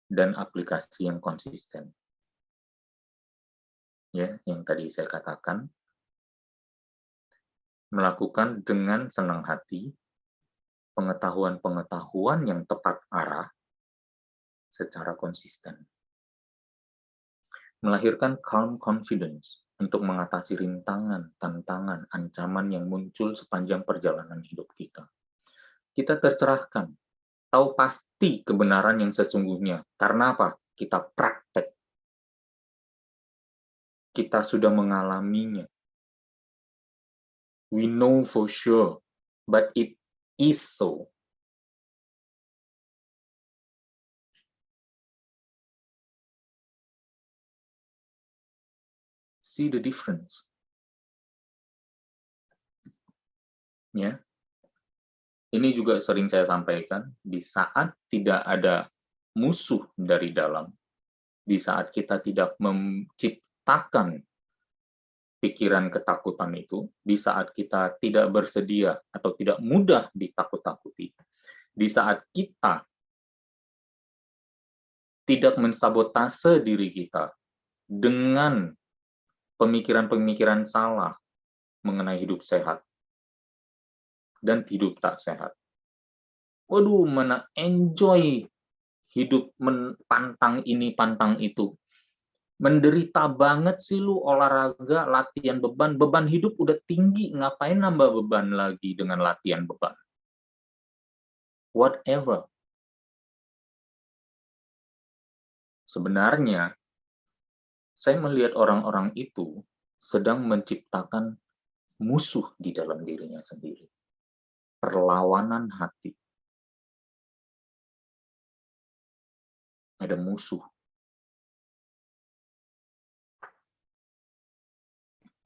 dan aplikasi yang konsisten. Ya, yang tadi saya katakan, melakukan dengan senang hati pengetahuan-pengetahuan yang tepat arah secara konsisten. Melahirkan calm confidence untuk mengatasi rintangan, tantangan, ancaman yang muncul sepanjang perjalanan hidup kita. Kita tercerahkan, tahu pasti kebenaran yang sesungguhnya. Karena apa? Kita praktek. Kita sudah mengalaminya. We know for sure, but it is so. See the difference. Ya. Ini juga sering saya sampaikan, di saat tidak ada musuh dari dalam, di saat kita tidak menciptakan pikiran ketakutan itu, di saat kita tidak bersedia atau tidak mudah ditakut-takuti, di saat kita tidak mensabotase diri kita dengan pemikiran-pemikiran salah mengenai hidup sehat dan hidup tak sehat. Waduh, mana enjoy hidup pantang ini, pantang itu. Menderita banget sih lu olahraga, latihan beban. Beban hidup udah tinggi, ngapain nambah beban lagi dengan latihan beban? Whatever. Sebenarnya, saya melihat orang-orang itu sedang menciptakan musuh di dalam dirinya sendiri. Perlawanan hati. Ada musuh.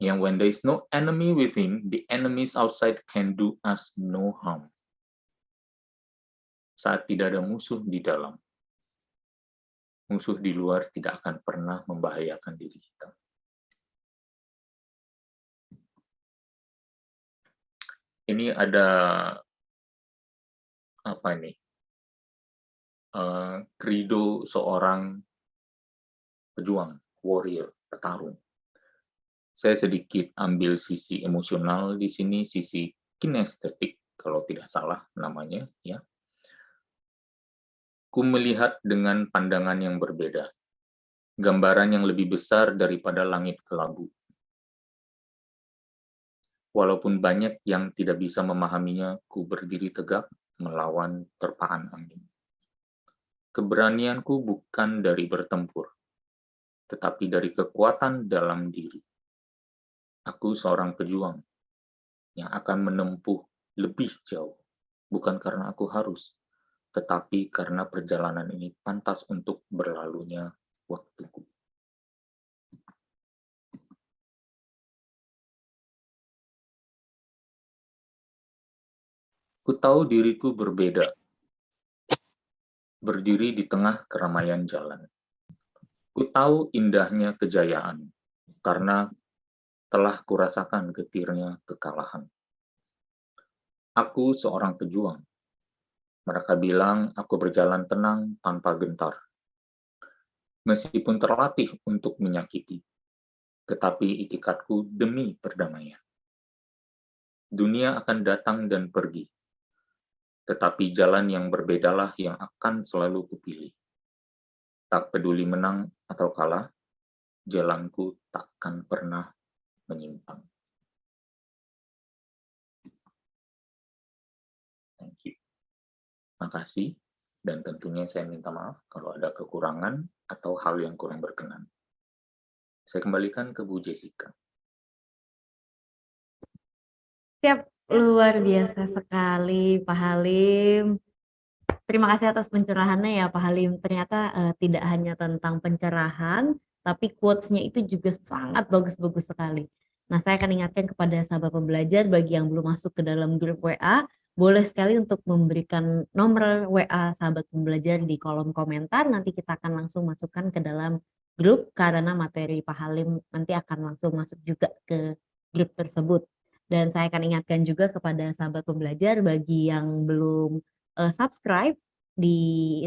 Yang when there is no enemy within, the enemies outside can do us no harm. Saat tidak ada musuh di dalam, musuh di luar tidak akan pernah membahayakan diri kita. Ini ada apa ini? Credo seorang pejuang, warrior, petarung. Saya sedikit ambil sisi emosional di sini, sisi kinestetik, kalau tidak salah namanya, ya. Ku melihat dengan pandangan yang berbeda, gambaran yang lebih besar daripada langit kelabu. Walaupun banyak yang tidak bisa memahaminya, ku berdiri tegak melawan terpaan angin. Keberanianku bukan dari bertempur, tetapi dari kekuatan dalam diri. Aku seorang pejuang yang akan menempuh lebih jauh, bukan karena aku harus, tetapi karena perjalanan ini pantas untuk berlalunya waktuku. Ku tahu diriku berbeda, berdiri di tengah keramaian jalan. Ku tahu indahnya kejayaan, karena telah kurasakan getirnya kekalahan. Aku seorang pejuang. Mereka bilang aku berjalan tenang tanpa gentar. Meskipun terlatih untuk menyakiti, tetapi itikadku demi perdamaian. Dunia akan datang dan pergi, tetapi jalan yang berbedalah yang akan selalu kupilih. Tak peduli menang atau kalah, jalanku takkan pernah menyimpang. Thank you. Makasih, dan tentunya saya minta maaf kalau ada kekurangan atau hal yang kurang berkenan. Saya kembalikan ke Bu Jessica. Siap, luar biasa sekali Pak Halim. Terima kasih atas pencerahannya ya Pak Halim. Ternyata tidak hanya tentang pencerahan, tapi quotes-nya itu juga sangat bagus-bagus sekali. Nah, saya akan ingatkan kepada sahabat pembelajar bagi yang belum masuk ke dalam grup WA, boleh sekali untuk memberikan nomor WA sahabat pembelajar di kolom komentar. Nanti kita akan langsung masukkan ke dalam grup karena materi Pak Halim nanti akan langsung masuk juga ke grup tersebut. Dan saya akan ingatkan juga kepada sahabat pembelajar bagi yang belum subscribe di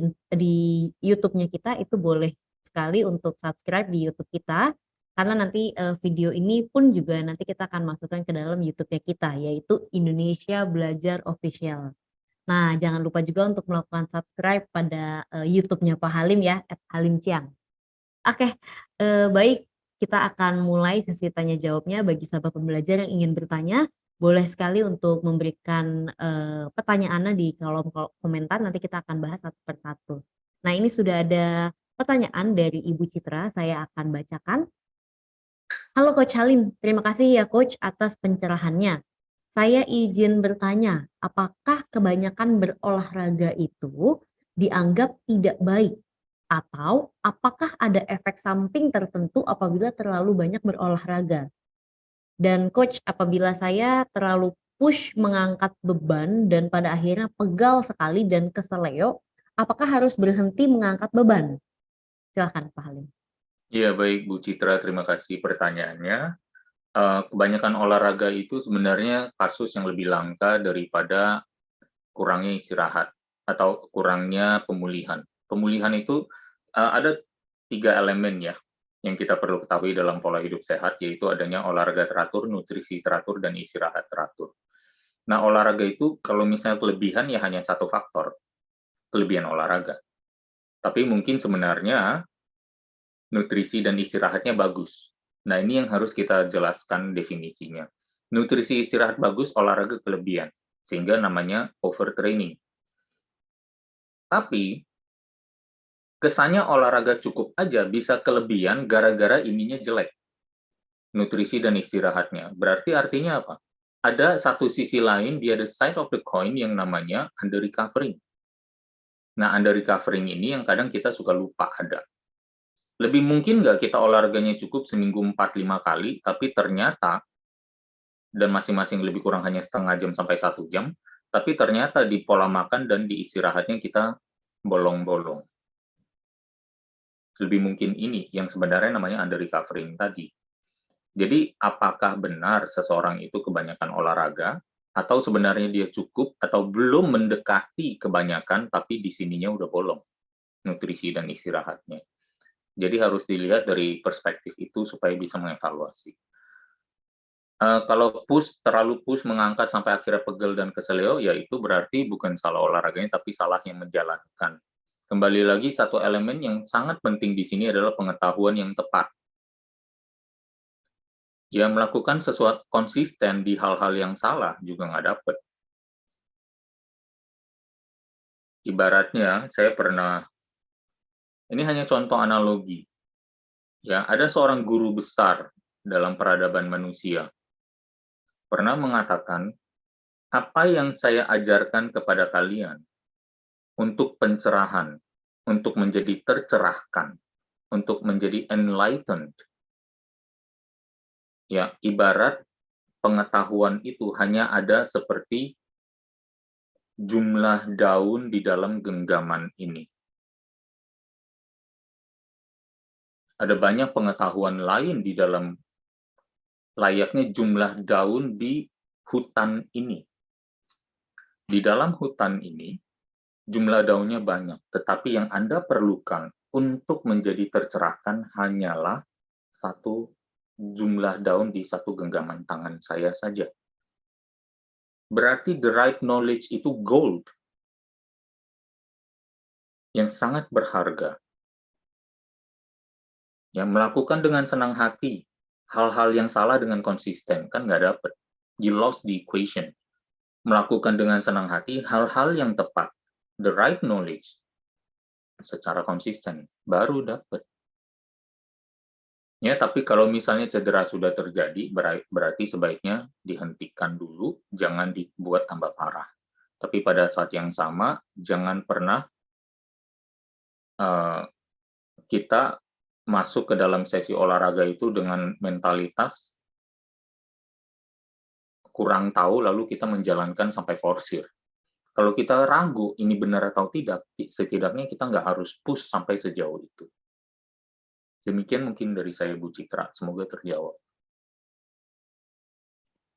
YouTube-nya kita, itu boleh sekali untuk subscribe di YouTube kita, karena nanti video ini pun juga nanti kita akan masukkan ke dalam YouTube-nya kita, yaitu Indonesia Belajar Official. Nah, jangan lupa juga untuk melakukan subscribe pada YouTube-nya Pak Halim ya, @halimciang. Oke, baik, kita akan mulai sesi tanya jawabnya. Bagi sahabat pembelajar yang ingin bertanya, boleh sekali untuk memberikan pertanyaannya di kolom komentar, nanti kita akan bahas satu persatu. Nah, ini sudah ada pertanyaan dari Ibu Citra, saya akan bacakan. Halo Coach Halim, terima kasih ya Coach atas pencerahannya. Saya izin bertanya, apakah kebanyakan berolahraga itu dianggap tidak baik? Atau apakah ada efek samping tertentu apabila terlalu banyak berolahraga? Dan Coach, apabila saya terlalu push mengangkat beban dan pada akhirnya pegal sekali dan keseleo, apakah harus berhenti mengangkat beban? Silakan Pak Halim. Iya, baik Bu Citra, terima kasih pertanyaannya. Kebanyakan olahraga itu sebenarnya kasus yang lebih langka daripada kurangnya istirahat atau kurangnya pemulihan. Pemulihan itu ada 3 elemen ya, yang kita perlu ketahui dalam pola hidup sehat, yaitu adanya olahraga teratur, nutrisi teratur, dan istirahat teratur. Nah, olahraga itu kalau misalnya kelebihan ya hanya satu faktor, kelebihan olahraga. Tapi mungkin sebenarnya nutrisi dan istirahatnya bagus. Nah, ini yang harus kita jelaskan definisinya. Nutrisi istirahat bagus, olahraga kelebihan, sehingga namanya overtraining. Tapi, kesannya olahraga cukup aja bisa kelebihan gara-gara ininya jelek, nutrisi dan istirahatnya. Berarti artinya apa? Ada satu sisi lain, di other side of the coin yang namanya under recovering. Nah, under recovering ini yang kadang kita suka lupa ada. Lebih mungkin nggak kita olahraganya cukup seminggu 4-5 kali, tapi ternyata, dan masing-masing lebih kurang hanya setengah jam sampai 1 jam, tapi ternyata di pola makan dan di istirahatnya kita bolong-bolong. Lebih mungkin ini yang sebenarnya namanya under recovering tadi. Jadi, apakah benar seseorang itu kebanyakan olahraga, atau sebenarnya dia cukup, atau belum mendekati kebanyakan, tapi di sininya udah bolong, nutrisi dan istirahatnya. Jadi harus dilihat dari perspektif itu supaya bisa mengevaluasi. Kalau terlalu push mengangkat sampai akhirnya pegel dan keseleo, ya itu berarti bukan salah olahraganya, tapi salah yang menjalankan. Kembali lagi, satu elemen yang sangat penting di sini adalah pengetahuan yang tepat. Ya, melakukan sesuatu konsisten di hal-hal yang salah juga nggak dapet. Ibaratnya, ini hanya contoh analogi. Ya, ada seorang guru besar dalam peradaban manusia pernah mengatakan, apa yang saya ajarkan kepada kalian untuk pencerahan, untuk menjadi tercerahkan, untuk menjadi enlightened. Ya, ibarat pengetahuan itu hanya ada seperti jumlah daun di dalam genggaman ini. Ada banyak pengetahuan lain di dalam layaknya jumlah daun di hutan ini. Di dalam hutan ini, jumlah daunnya banyak, tetapi yang Anda perlukan untuk menjadi tercerahkan hanyalah satu jumlah daun di satu genggaman tangan saya saja. Berarti the right knowledge itu gold yang sangat berharga. Ya, melakukan dengan senang hati hal-hal yang salah dengan konsisten, kan nggak dapet. You lost the equation. Melakukan dengan senang hati hal-hal yang tepat, the right knowledge, secara konsisten, baru dapet. Ya, tapi kalau misalnya cedera sudah terjadi, berarti sebaiknya dihentikan dulu, jangan dibuat tambah parah. Tapi pada saat yang sama, jangan pernah kita masuk ke dalam sesi olahraga itu dengan mentalitas kurang tahu, lalu kita menjalankan sampai forsir. Kalau kita ragu ini benar atau tidak, setidaknya kita nggak harus push sampai sejauh itu. Demikian mungkin dari saya, Bu Citra. Semoga terjawab.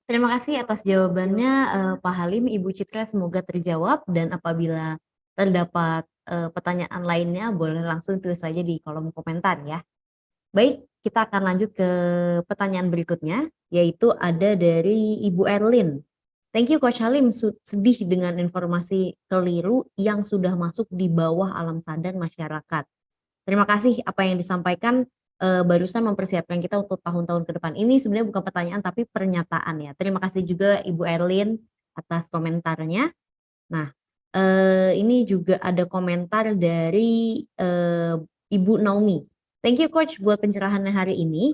Terima kasih atas jawabannya, Pak Halim, Ibu Citra, semoga terjawab dan apabila terdapat, pertanyaan lainnya boleh langsung tulis saja di kolom komentar ya. Baik, kita akan lanjut ke pertanyaan berikutnya, yaitu ada dari Ibu Erlin. Thank you Coach Halim, sedih dengan informasi keliru yang sudah masuk di bawah alam sadar masyarakat. Terima kasih apa yang disampaikan barusan mempersiapkan kita untuk tahun-tahun ke depan. Ini sebenarnya bukan pertanyaan tapi pernyataan ya. Terima kasih juga Ibu Erlin atas komentarnya. Nah, ini juga ada komentar dari Ibu Naomi. Thank you Coach buat pencerahannya hari ini.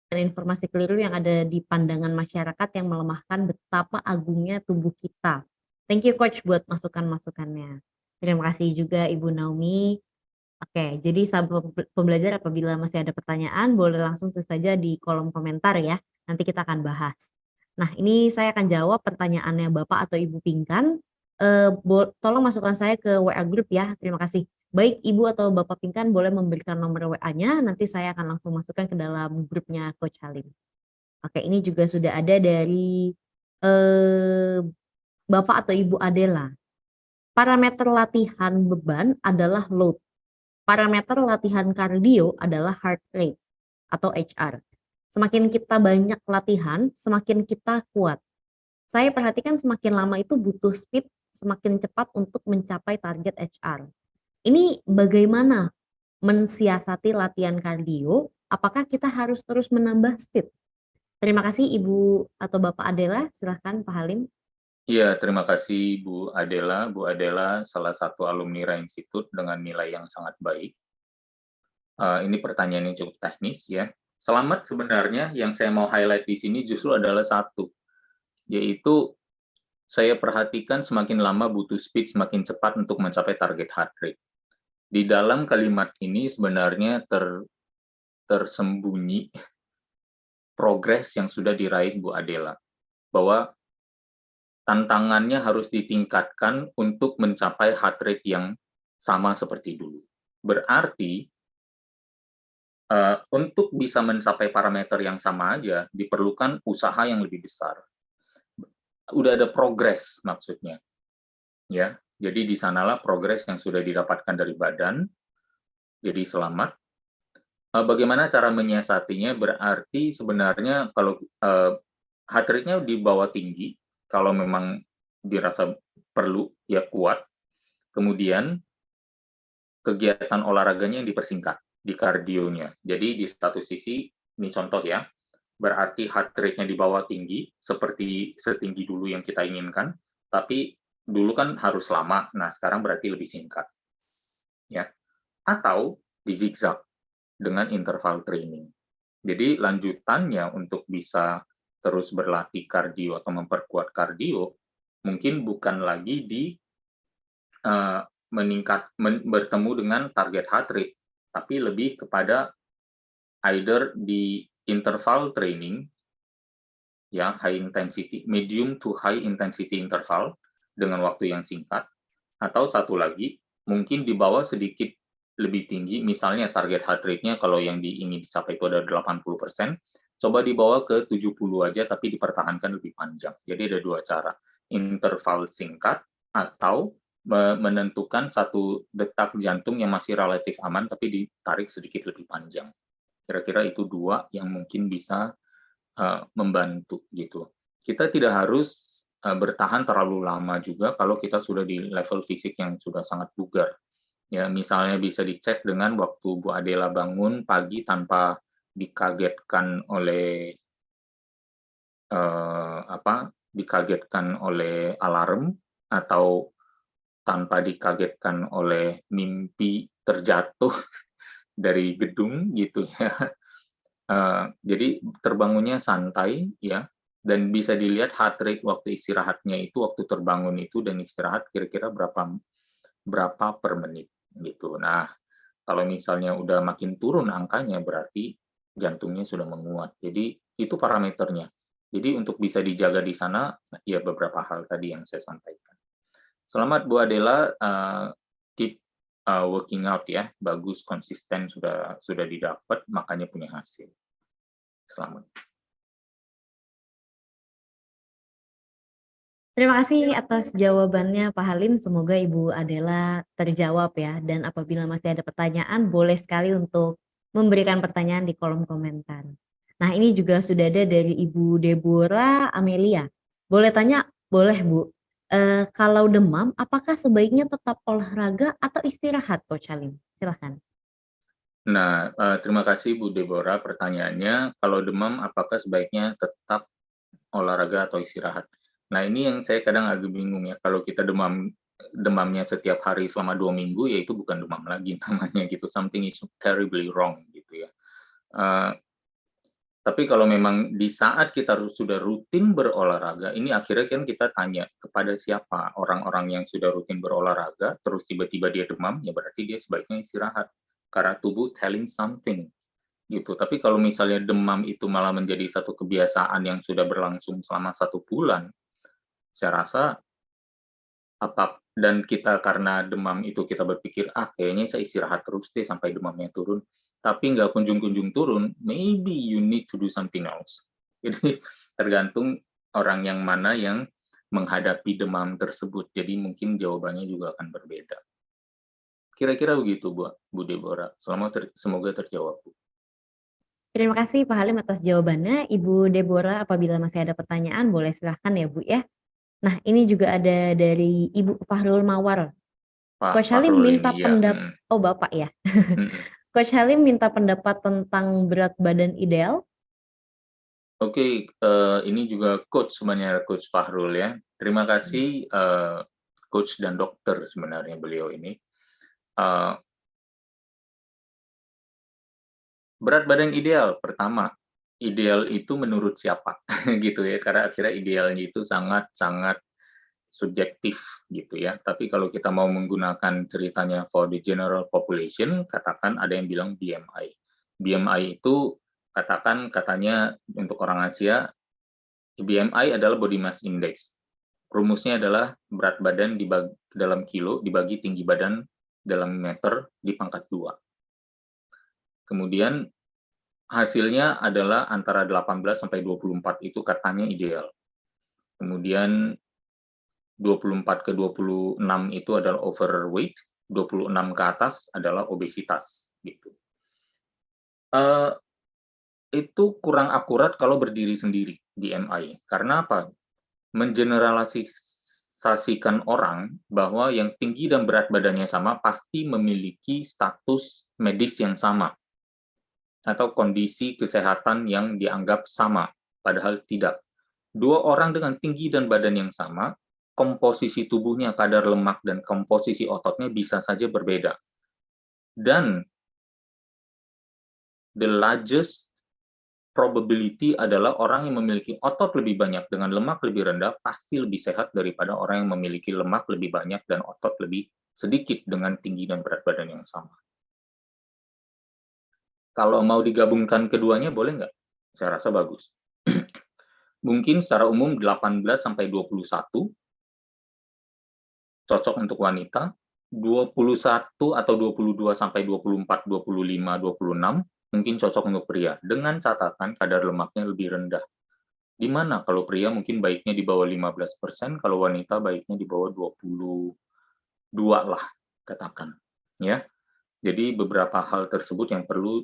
Dan informasi keliru yang ada di pandangan masyarakat yang melemahkan betapa agungnya tubuh kita. Thank you Coach buat masukan-masukannya. Terima kasih juga Ibu Naomi. Oke, jadi sahabat pembelajar apabila masih ada pertanyaan boleh langsung tulis saja di kolom komentar ya. Nanti kita akan bahas. Nah, ini saya akan jawab pertanyaannya Bapak atau Ibu Pinkan. Tolong masukkan saya ke WA group ya. Terima kasih. Baik Ibu atau Bapak Pinkan boleh memberikan nomor WA-nya, nanti saya akan langsung masukkan ke dalam grupnya Coach Halim. Oke, ini juga sudah ada dari Bapak atau Ibu Adela. Parameter latihan beban adalah load. Parameter latihan kardio adalah heart rate atau HR. Semakin kita banyak latihan, semakin kita kuat. Saya perhatikan semakin lama itu butuh speed semakin cepat untuk mencapai target HR. Ini bagaimana mensiasati latihan kardio? Apakah kita harus terus menambah speed? Terima kasih Ibu atau Bapak Adela, silahkan Pak Halim. Iya, terima kasih Bu Adela. Bu Adela salah satu alumni Ra Institute dengan nilai yang sangat baik. Ini pertanyaan yang cukup teknis ya. Selamat sebenarnya yang saya mau highlight di sini justru adalah satu, yaitu saya perhatikan semakin lama butuh speed semakin cepat untuk mencapai target heart rate. Di dalam kalimat ini sebenarnya tersembunyi progres yang sudah diraih Bu Adela, bahwa tantangannya harus ditingkatkan untuk mencapai heart rate yang sama seperti dulu. Berarti untuk bisa mencapai parameter yang sama aja diperlukan usaha yang lebih besar. Udah ada progres maksudnya, ya. Jadi di sanalah progres yang sudah didapatkan dari badan. Jadi selamat. Bagaimana cara menyiasatinya? Berarti sebenarnya kalau, heart rate-nya di bawah tinggi, kalau memang dirasa perlu, ya kuat, kemudian kegiatan olahraganya yang dipersingkat, di kardionya. Jadi di satu sisi, ini contoh ya, berarti heart rate-nya di bawah tinggi, seperti setinggi dulu yang kita inginkan, tapi dulu kan harus lama, nah sekarang berarti lebih singkat, ya. Atau di zigzag dengan interval training. Jadi lanjutannya untuk bisa terus berlatih kardio atau memperkuat kardio, mungkin bukan lagi di eee, bertemu dengan target heart rate, tapi lebih kepada either di interval training, ya high intensity, medium to high intensity interval dengan waktu yang singkat, atau satu lagi mungkin di bawah sedikit lebih tinggi, misalnya target heart rate-nya kalau yang ingin dicapai itu ada 80%, coba dibawa ke 70 aja tapi dipertahankan lebih panjang. Jadi ada 2 cara, interval singkat atau menentukan satu detak jantung yang masih relatif aman tapi ditarik sedikit lebih panjang. Kira-kira itu 2 yang mungkin bisa membantu gitu. Kita tidak harus bertahan terlalu lama juga kalau kita sudah di level fisik yang sudah sangat bugar. Ya, misalnya bisa dicek dengan waktu Bu Adela bangun pagi tanpa dikagetkan oleh dikagetkan oleh alarm atau tanpa dikagetkan oleh mimpi terjatuh dari gedung gitu ya. Jadi terbangunnya santai ya, dan bisa dilihat heart rate waktu istirahatnya itu, waktu terbangun itu dan istirahat kira-kira berapa berapa per menit gitu. Nah, kalau misalnya udah makin turun angkanya berarti jantungnya sudah menguat. Jadi itu parameternya. Jadi untuk bisa dijaga di sana, ya beberapa hal tadi yang saya sampaikan. Selamat Bu Adela, keep, working out ya, bagus konsisten sudah didapat makanya punya hasil. Selamat. Terima kasih atas jawabannya Pak Halim, semoga Ibu Adela terjawab ya, dan apabila masih ada pertanyaan boleh sekali untuk memberikan pertanyaan di kolom komentar. Nah ini juga sudah ada dari Ibu Deborah Amelia, boleh tanya? Boleh Bu. Kalau demam apakah sebaiknya tetap olahraga atau istirahat Coach Halim? Silahkan. Nah, terima kasih Bu Deborah pertanyaannya, kalau demam apakah sebaiknya tetap olahraga atau istirahat? Nah, ini yang saya kadang agak bingung ya, kalau kita demamnya setiap hari selama 2 minggu, ya itu bukan demam lagi namanya gitu, something is terribly wrong gitu ya. Eee, tapi kalau memang di saat kita sudah rutin berolahraga, ini akhirnya kan kita tanya kepada siapa orang-orang yang sudah rutin berolahraga, terus tiba-tiba dia demam, ya berarti dia sebaiknya istirahat. Karena tubuh telling something, gitu. Tapi kalau misalnya demam itu malah menjadi satu kebiasaan yang sudah berlangsung selama 1 bulan, saya rasa dan kita karena demam itu kita berpikir, "Ah, kayaknya saya istirahat terus deh sampai demamnya turun." Tapi nggak kunjung-kunjung turun, maybe you need to do something else. Jadi tergantung orang yang mana yang menghadapi demam tersebut. Jadi mungkin jawabannya juga akan berbeda. Kira-kira begitu, Bu Deborah. Semoga terjawab, Bu. Terima kasih Pak Halim atas jawabannya. Ibu Deborah apabila masih ada pertanyaan boleh silahkan ya Bu ya. Nah ini juga ada dari Ibu Fahrul Mawar. Pak Coach Halim Fahrul minta ini ya, oh Bapak ya. mhm. Coach Halim minta pendapat tentang berat badan ideal. Oke, ini juga coach sebenarnya, Coach Fahrul ya. Terima kasih, coach dan dokter sebenarnya beliau ini. Eee, Berat badan ideal, pertama, ideal itu menurut siapa? Gitu ya, karena akhirnya idealnya itu sangat-sangat subjektif gitu ya. Tapi kalau kita mau menggunakan ceritanya for the general population, katakan ada yang bilang BMI. BMI itu katanya untuk orang Asia, BMI adalah body mass index. Rumusnya adalah berat badan dalam kilo dibagi tinggi badan dalam meter dipangkat 2. Kemudian hasilnya adalah antara 18 sampai 24 itu katanya ideal. Kemudian 24 ke 26 itu adalah overweight, 26 ke atas adalah obesitas gitu. Eee, itu kurang akurat kalau berdiri sendiri, BMI. Karena apa? Mengeneralisasikan orang bahwa yang tinggi dan berat badannya sama pasti memiliki status medis yang sama atau kondisi kesehatan yang dianggap sama, padahal tidak. Dua orang dengan tinggi dan badan yang sama, komposisi tubuhnya, kadar lemak, dan komposisi ototnya bisa saja berbeda. Dan the largest probability adalah orang yang memiliki otot lebih banyak dengan lemak lebih rendah pasti lebih sehat daripada orang yang memiliki lemak lebih banyak dan otot lebih sedikit dengan tinggi dan berat badan yang sama. Kalau mau digabungkan keduanya boleh nggak? Saya rasa bagus. Mungkin secara umum 18 sampai 21 cocok untuk wanita, 21 atau 22 sampai 24, 25, 26 mungkin cocok untuk pria, dengan catatan kadar lemaknya lebih rendah. Di mana kalau pria mungkin baiknya di bawah 15%, kalau wanita baiknya di bawah 22 lah, katakan. Ya. Jadi beberapa hal tersebut yang perlu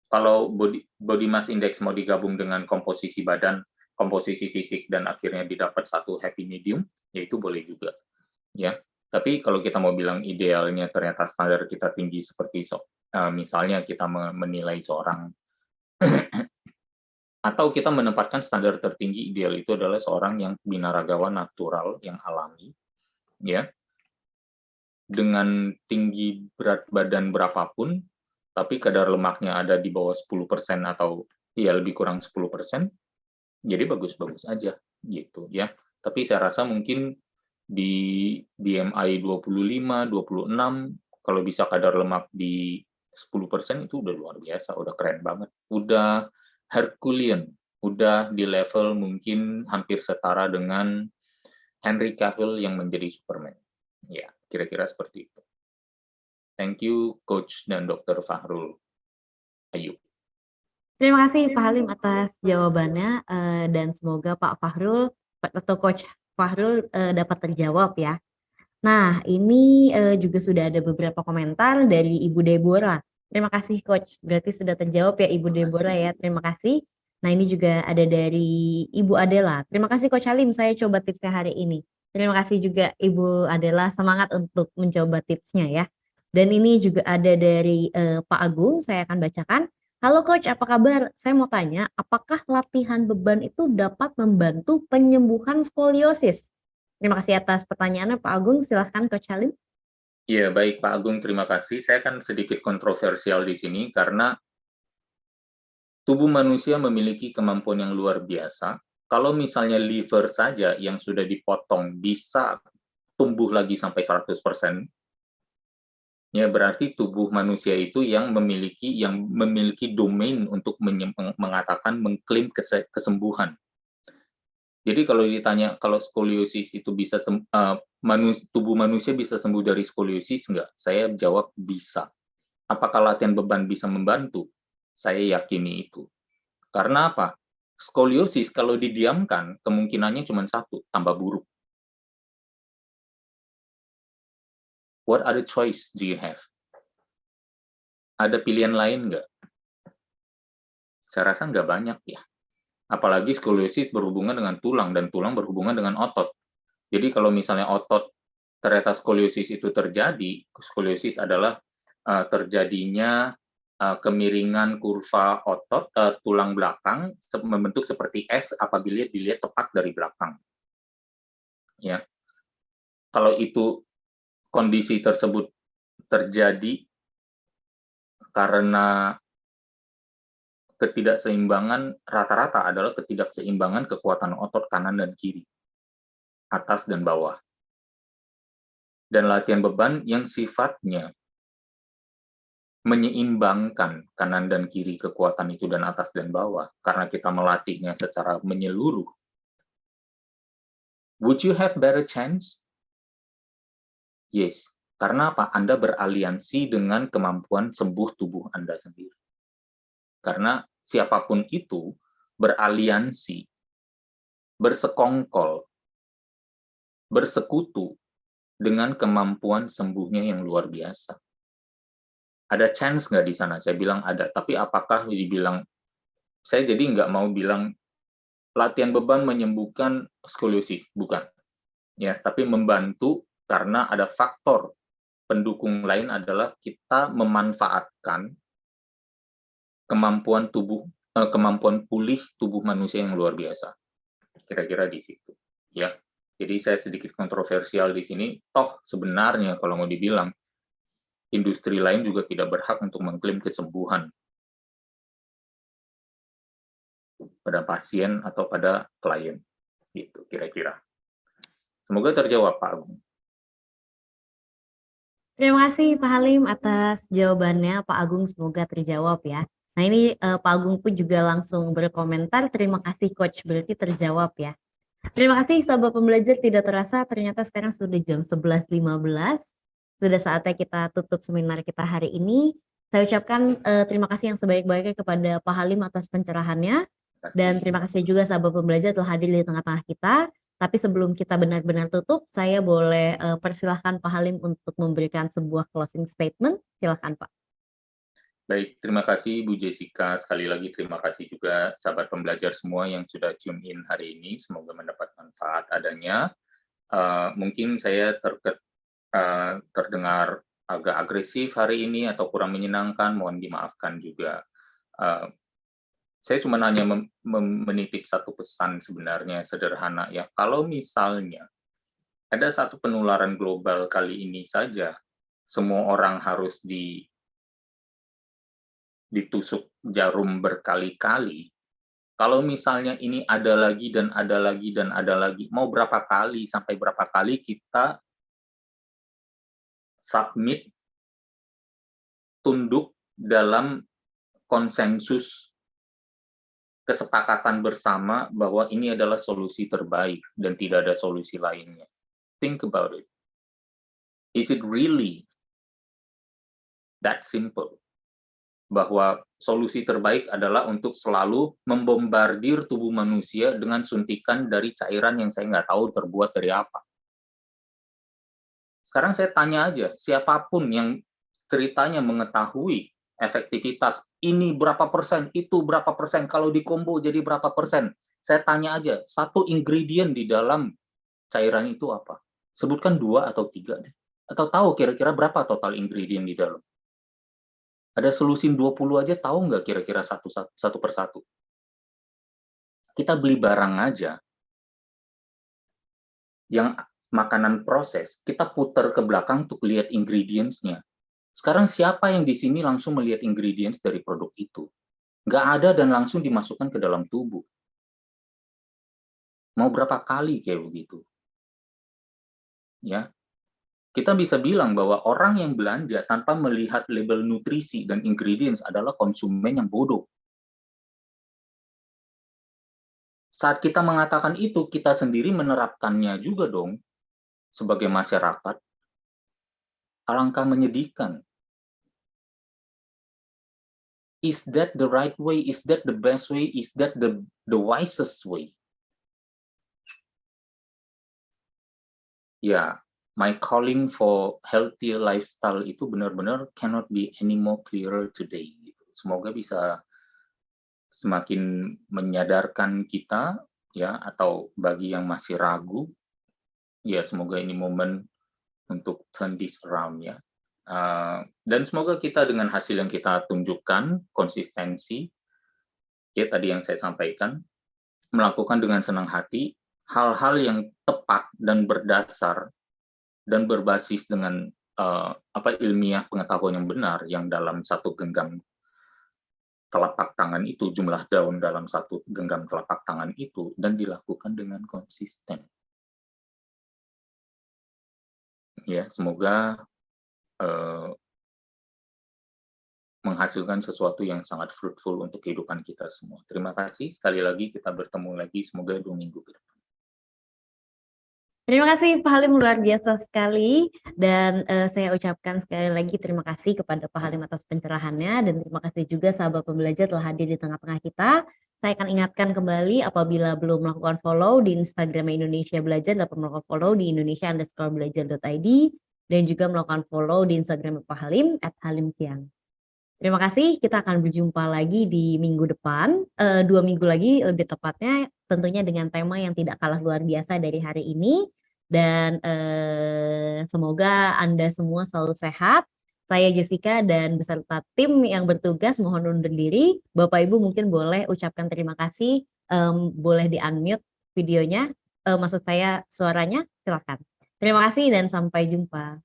kalau body mass index mau digabung dengan komposisi badan, komposisi fisik, dan akhirnya didapat satu happy medium, ya itu boleh juga. Ya, tapi kalau kita mau bilang idealnya ternyata standar kita tinggi seperti misalnya kita menilai seorang atau kita menempatkan standar tertinggi ideal itu adalah seorang yang binaragawan natural yang alami, ya, dengan tinggi berat badan berapapun, tapi kadar lemaknya ada di bawah 10% atau ya lebih kurang 10%, jadi bagus-bagus aja gitu ya. Tapi saya rasa mungkin di BMI 25, 26, kalau bisa kadar lemak di 10% itu udah luar biasa, udah keren banget. Udah Herculean, udah di level mungkin hampir setara dengan Henry Cavill yang menjadi Superman. Ya, kira-kira seperti itu. Thank you Coach dan Dr. Fahrul. Ayu. Terima kasih Pak Halim atas jawabannya, dan semoga Pak Fahrul atau Coach Fahrul, dapat terjawab ya. Nah, ini, juga sudah ada beberapa komentar dari Ibu Deborah. Terima kasih Coach, berarti sudah terjawab ya Ibu Terima Deborah ya, kasih. terima kasih. Nah, ini juga ada dari Ibu Adela. Terima kasih Coach Halim, saya coba tipsnya hari ini. Terima kasih juga Ibu Adela, semangat untuk mencoba tipsnya ya. Dan ini juga ada dari, Pak Agung, saya akan bacakan. Halo Coach, apa kabar? Saya mau tanya, apakah latihan beban itu dapat membantu penyembuhan skoliosis? Terima kasih atas pertanyaannya Pak Agung, silahkan Coach Halim. Iya, baik Pak Agung, terima kasih. Saya akan sedikit kontroversial di sini karena tubuh manusia memiliki kemampuan yang luar biasa. Kalau misalnya liver saja yang sudah dipotong bisa tumbuh lagi sampai 100%, ya berarti tubuh manusia itu yang memiliki domain untuk mengatakan mengklaim kesembuhan. Jadi kalau ditanya kalau skoliosis itu bisa tubuh manusia bisa sembuh dari skoliosis enggak? Saya jawab bisa. Apakah latihan beban bisa membantu? Saya yakini itu. Karena apa? Skoliosis kalau didiamkan kemungkinannya cuma satu, tambah buruk. What other choice do you have? Ada pilihan lain nggak? Saya rasa nggak banyak ya. Apalagi skoliosis berhubungan dengan tulang dan tulang berhubungan dengan otot. Jadi kalau misalnya otot ternyata skoliosis itu terjadi, skoliosis adalah terjadinya kemiringan kurva otot tulang belakang membentuk seperti S apabila dilihat tepat dari belakang. Ya, kalau itu kondisi tersebut terjadi karena ketidakseimbangan rata-rata adalah ketidakseimbangan kekuatan otot kanan dan kiri, atas dan bawah. Dan latihan beban yang sifatnya menyeimbangkan kanan dan kiri kekuatan itu dan atas dan bawah, karena kita melatihnya secara menyeluruh. Would you have better chance? Yes. Karena apa? Anda beraliansi dengan kemampuan sembuh tubuh Anda sendiri. Karena siapapun itu beraliansi, bersekongkol, bersekutu dengan kemampuan sembuhnya yang luar biasa. Ada chance nggak di sana? Saya bilang ada, tapi apakah dibilang saya jadi nggak mau bilang latihan beban menyembuhkan skoliosis, bukan. Ya, tapi membantu karena ada faktor pendukung lain adalah kita memanfaatkan kemampuan pulih tubuh manusia yang luar biasa. Kira-kira di situ, ya. Jadi saya sedikit kontroversial di sini, toh sebenarnya kalau mau dibilang, industri lain juga tidak berhak untuk mengklaim kesembuhan pada pasien atau pada klien, gitu kira-kira. Semoga terjawab, Pak Agung. Terima kasih Pak Halim atas jawabannya Pak Agung, semoga terjawab ya. Nah ini Pak Agung pun juga langsung berkomentar, terima kasih Coach, berarti terjawab ya. Terima kasih sahabat pembelajar, tidak terasa ternyata sekarang sudah jam 11.15. Sudah saatnya kita tutup seminar kita hari ini. Saya ucapkan terima kasih yang sebaik-baiknya kepada Pak Halim atas pencerahannya. Dan terima kasih juga sahabat pembelajar telah hadir di tengah-tengah kita. Tapi sebelum kita benar-benar tutup, saya boleh persilahkan Pak Halim untuk memberikan sebuah closing statement. Silakan Pak. Baik, terima kasih Bu Jessica. Sekali lagi terima kasih juga sahabat pembelajar semua yang sudah tune in hari ini. Semoga mendapat manfaat adanya. Mungkin saya terdengar agak agresif hari ini atau kurang menyenangkan, mohon dimaafkan juga. Saya cuma hanya menitip satu pesan sebenarnya sederhana ya. Kalau misalnya ada satu penularan global kali ini saja, semua orang harus ditusuk jarum berkali-kali. Kalau misalnya ini ada lagi dan ada lagi dan ada lagi, mau berapa kali sampai berapa kali kita submit tunduk dalam konsensus kesepakatan bersama bahwa ini adalah solusi terbaik dan tidak ada solusi lainnya. Think about it. Is it really that simple? Bahwa solusi terbaik adalah untuk selalu membombardir tubuh manusia dengan suntikan dari cairan yang saya nggak tahu terbuat dari apa. Sekarang saya tanya aja, siapapun yang ceritanya mengetahui efektivitas, ini berapa persen, itu berapa persen, kalau dikombo jadi berapa persen. Saya tanya aja, satu ingredient di dalam cairan itu apa? Sebutkan 2 atau 3 deh. Atau tahu kira-kira berapa total ingredient di dalam? Ada solusi 20 aja, tahu nggak kira-kira satu persatu? Kita beli barang aja, yang makanan proses, kita putar ke belakang untuk lihat ingredients-nya. Sekarang siapa yang di sini langsung melihat ingredients dari produk itu? Nggak ada dan langsung dimasukkan ke dalam tubuh. Mau berapa kali kayak begitu? Ya, kita bisa bilang bahwa orang yang belanja tanpa melihat label nutrisi dan ingredients adalah konsumen yang bodoh. Saat kita mengatakan itu, kita sendiri menerapkannya juga dong sebagai masyarakat. Alangkah menyedihkan. Is that the right way? Is that the best way? Is that the wisest way? Ya, my calling for healthier lifestyle itu benar-benar cannot be any more clearer today. Semoga bisa semakin menyadarkan kita, ya, atau bagi yang masih ragu, ya semoga ini momen untuk turn this around ya. Dan semoga kita dengan hasil yang kita tunjukkan, konsistensi, ya tadi yang saya sampaikan, melakukan dengan senang hati, hal-hal yang tepat dan berdasar dan berbasis dengan ilmiah pengetahuan yang benar, yang dalam satu genggam telapak tangan itu, jumlah daun dalam satu genggam telapak tangan itu, dan dilakukan dengan konsisten. Ya, semoga menghasilkan sesuatu yang sangat fruitful untuk kehidupan kita semua. Terima kasih. Sekali lagi kita bertemu lagi, semoga 2 minggu ke depan. Terima kasih Pak Halim, luar biasa sekali. Dan saya ucapkan sekali lagi terima kasih kepada Pak Halim atas pencerahannya. Dan terima kasih juga sahabat pembelajar telah hadir di tengah-tengah kita. Saya akan ingatkan kembali apabila belum melakukan follow di Instagram Indonesia Belajar, dapat melakukan follow di indonesia_belajar.id. Dan juga melakukan follow di Instagram Pak Halim @halimciang. Terima kasih, kita akan berjumpa lagi di minggu depan, 2 minggu lagi lebih tepatnya, tentunya dengan tema yang tidak kalah luar biasa dari hari ini dan, semoga Anda semua selalu sehat. Saya Jessica dan beserta tim yang bertugas mohon undur diri. Bapak Ibu mungkin boleh ucapkan terima kasih, boleh di-unmute videonya, maksud saya suaranya, silakan. Terima kasih dan sampai jumpa.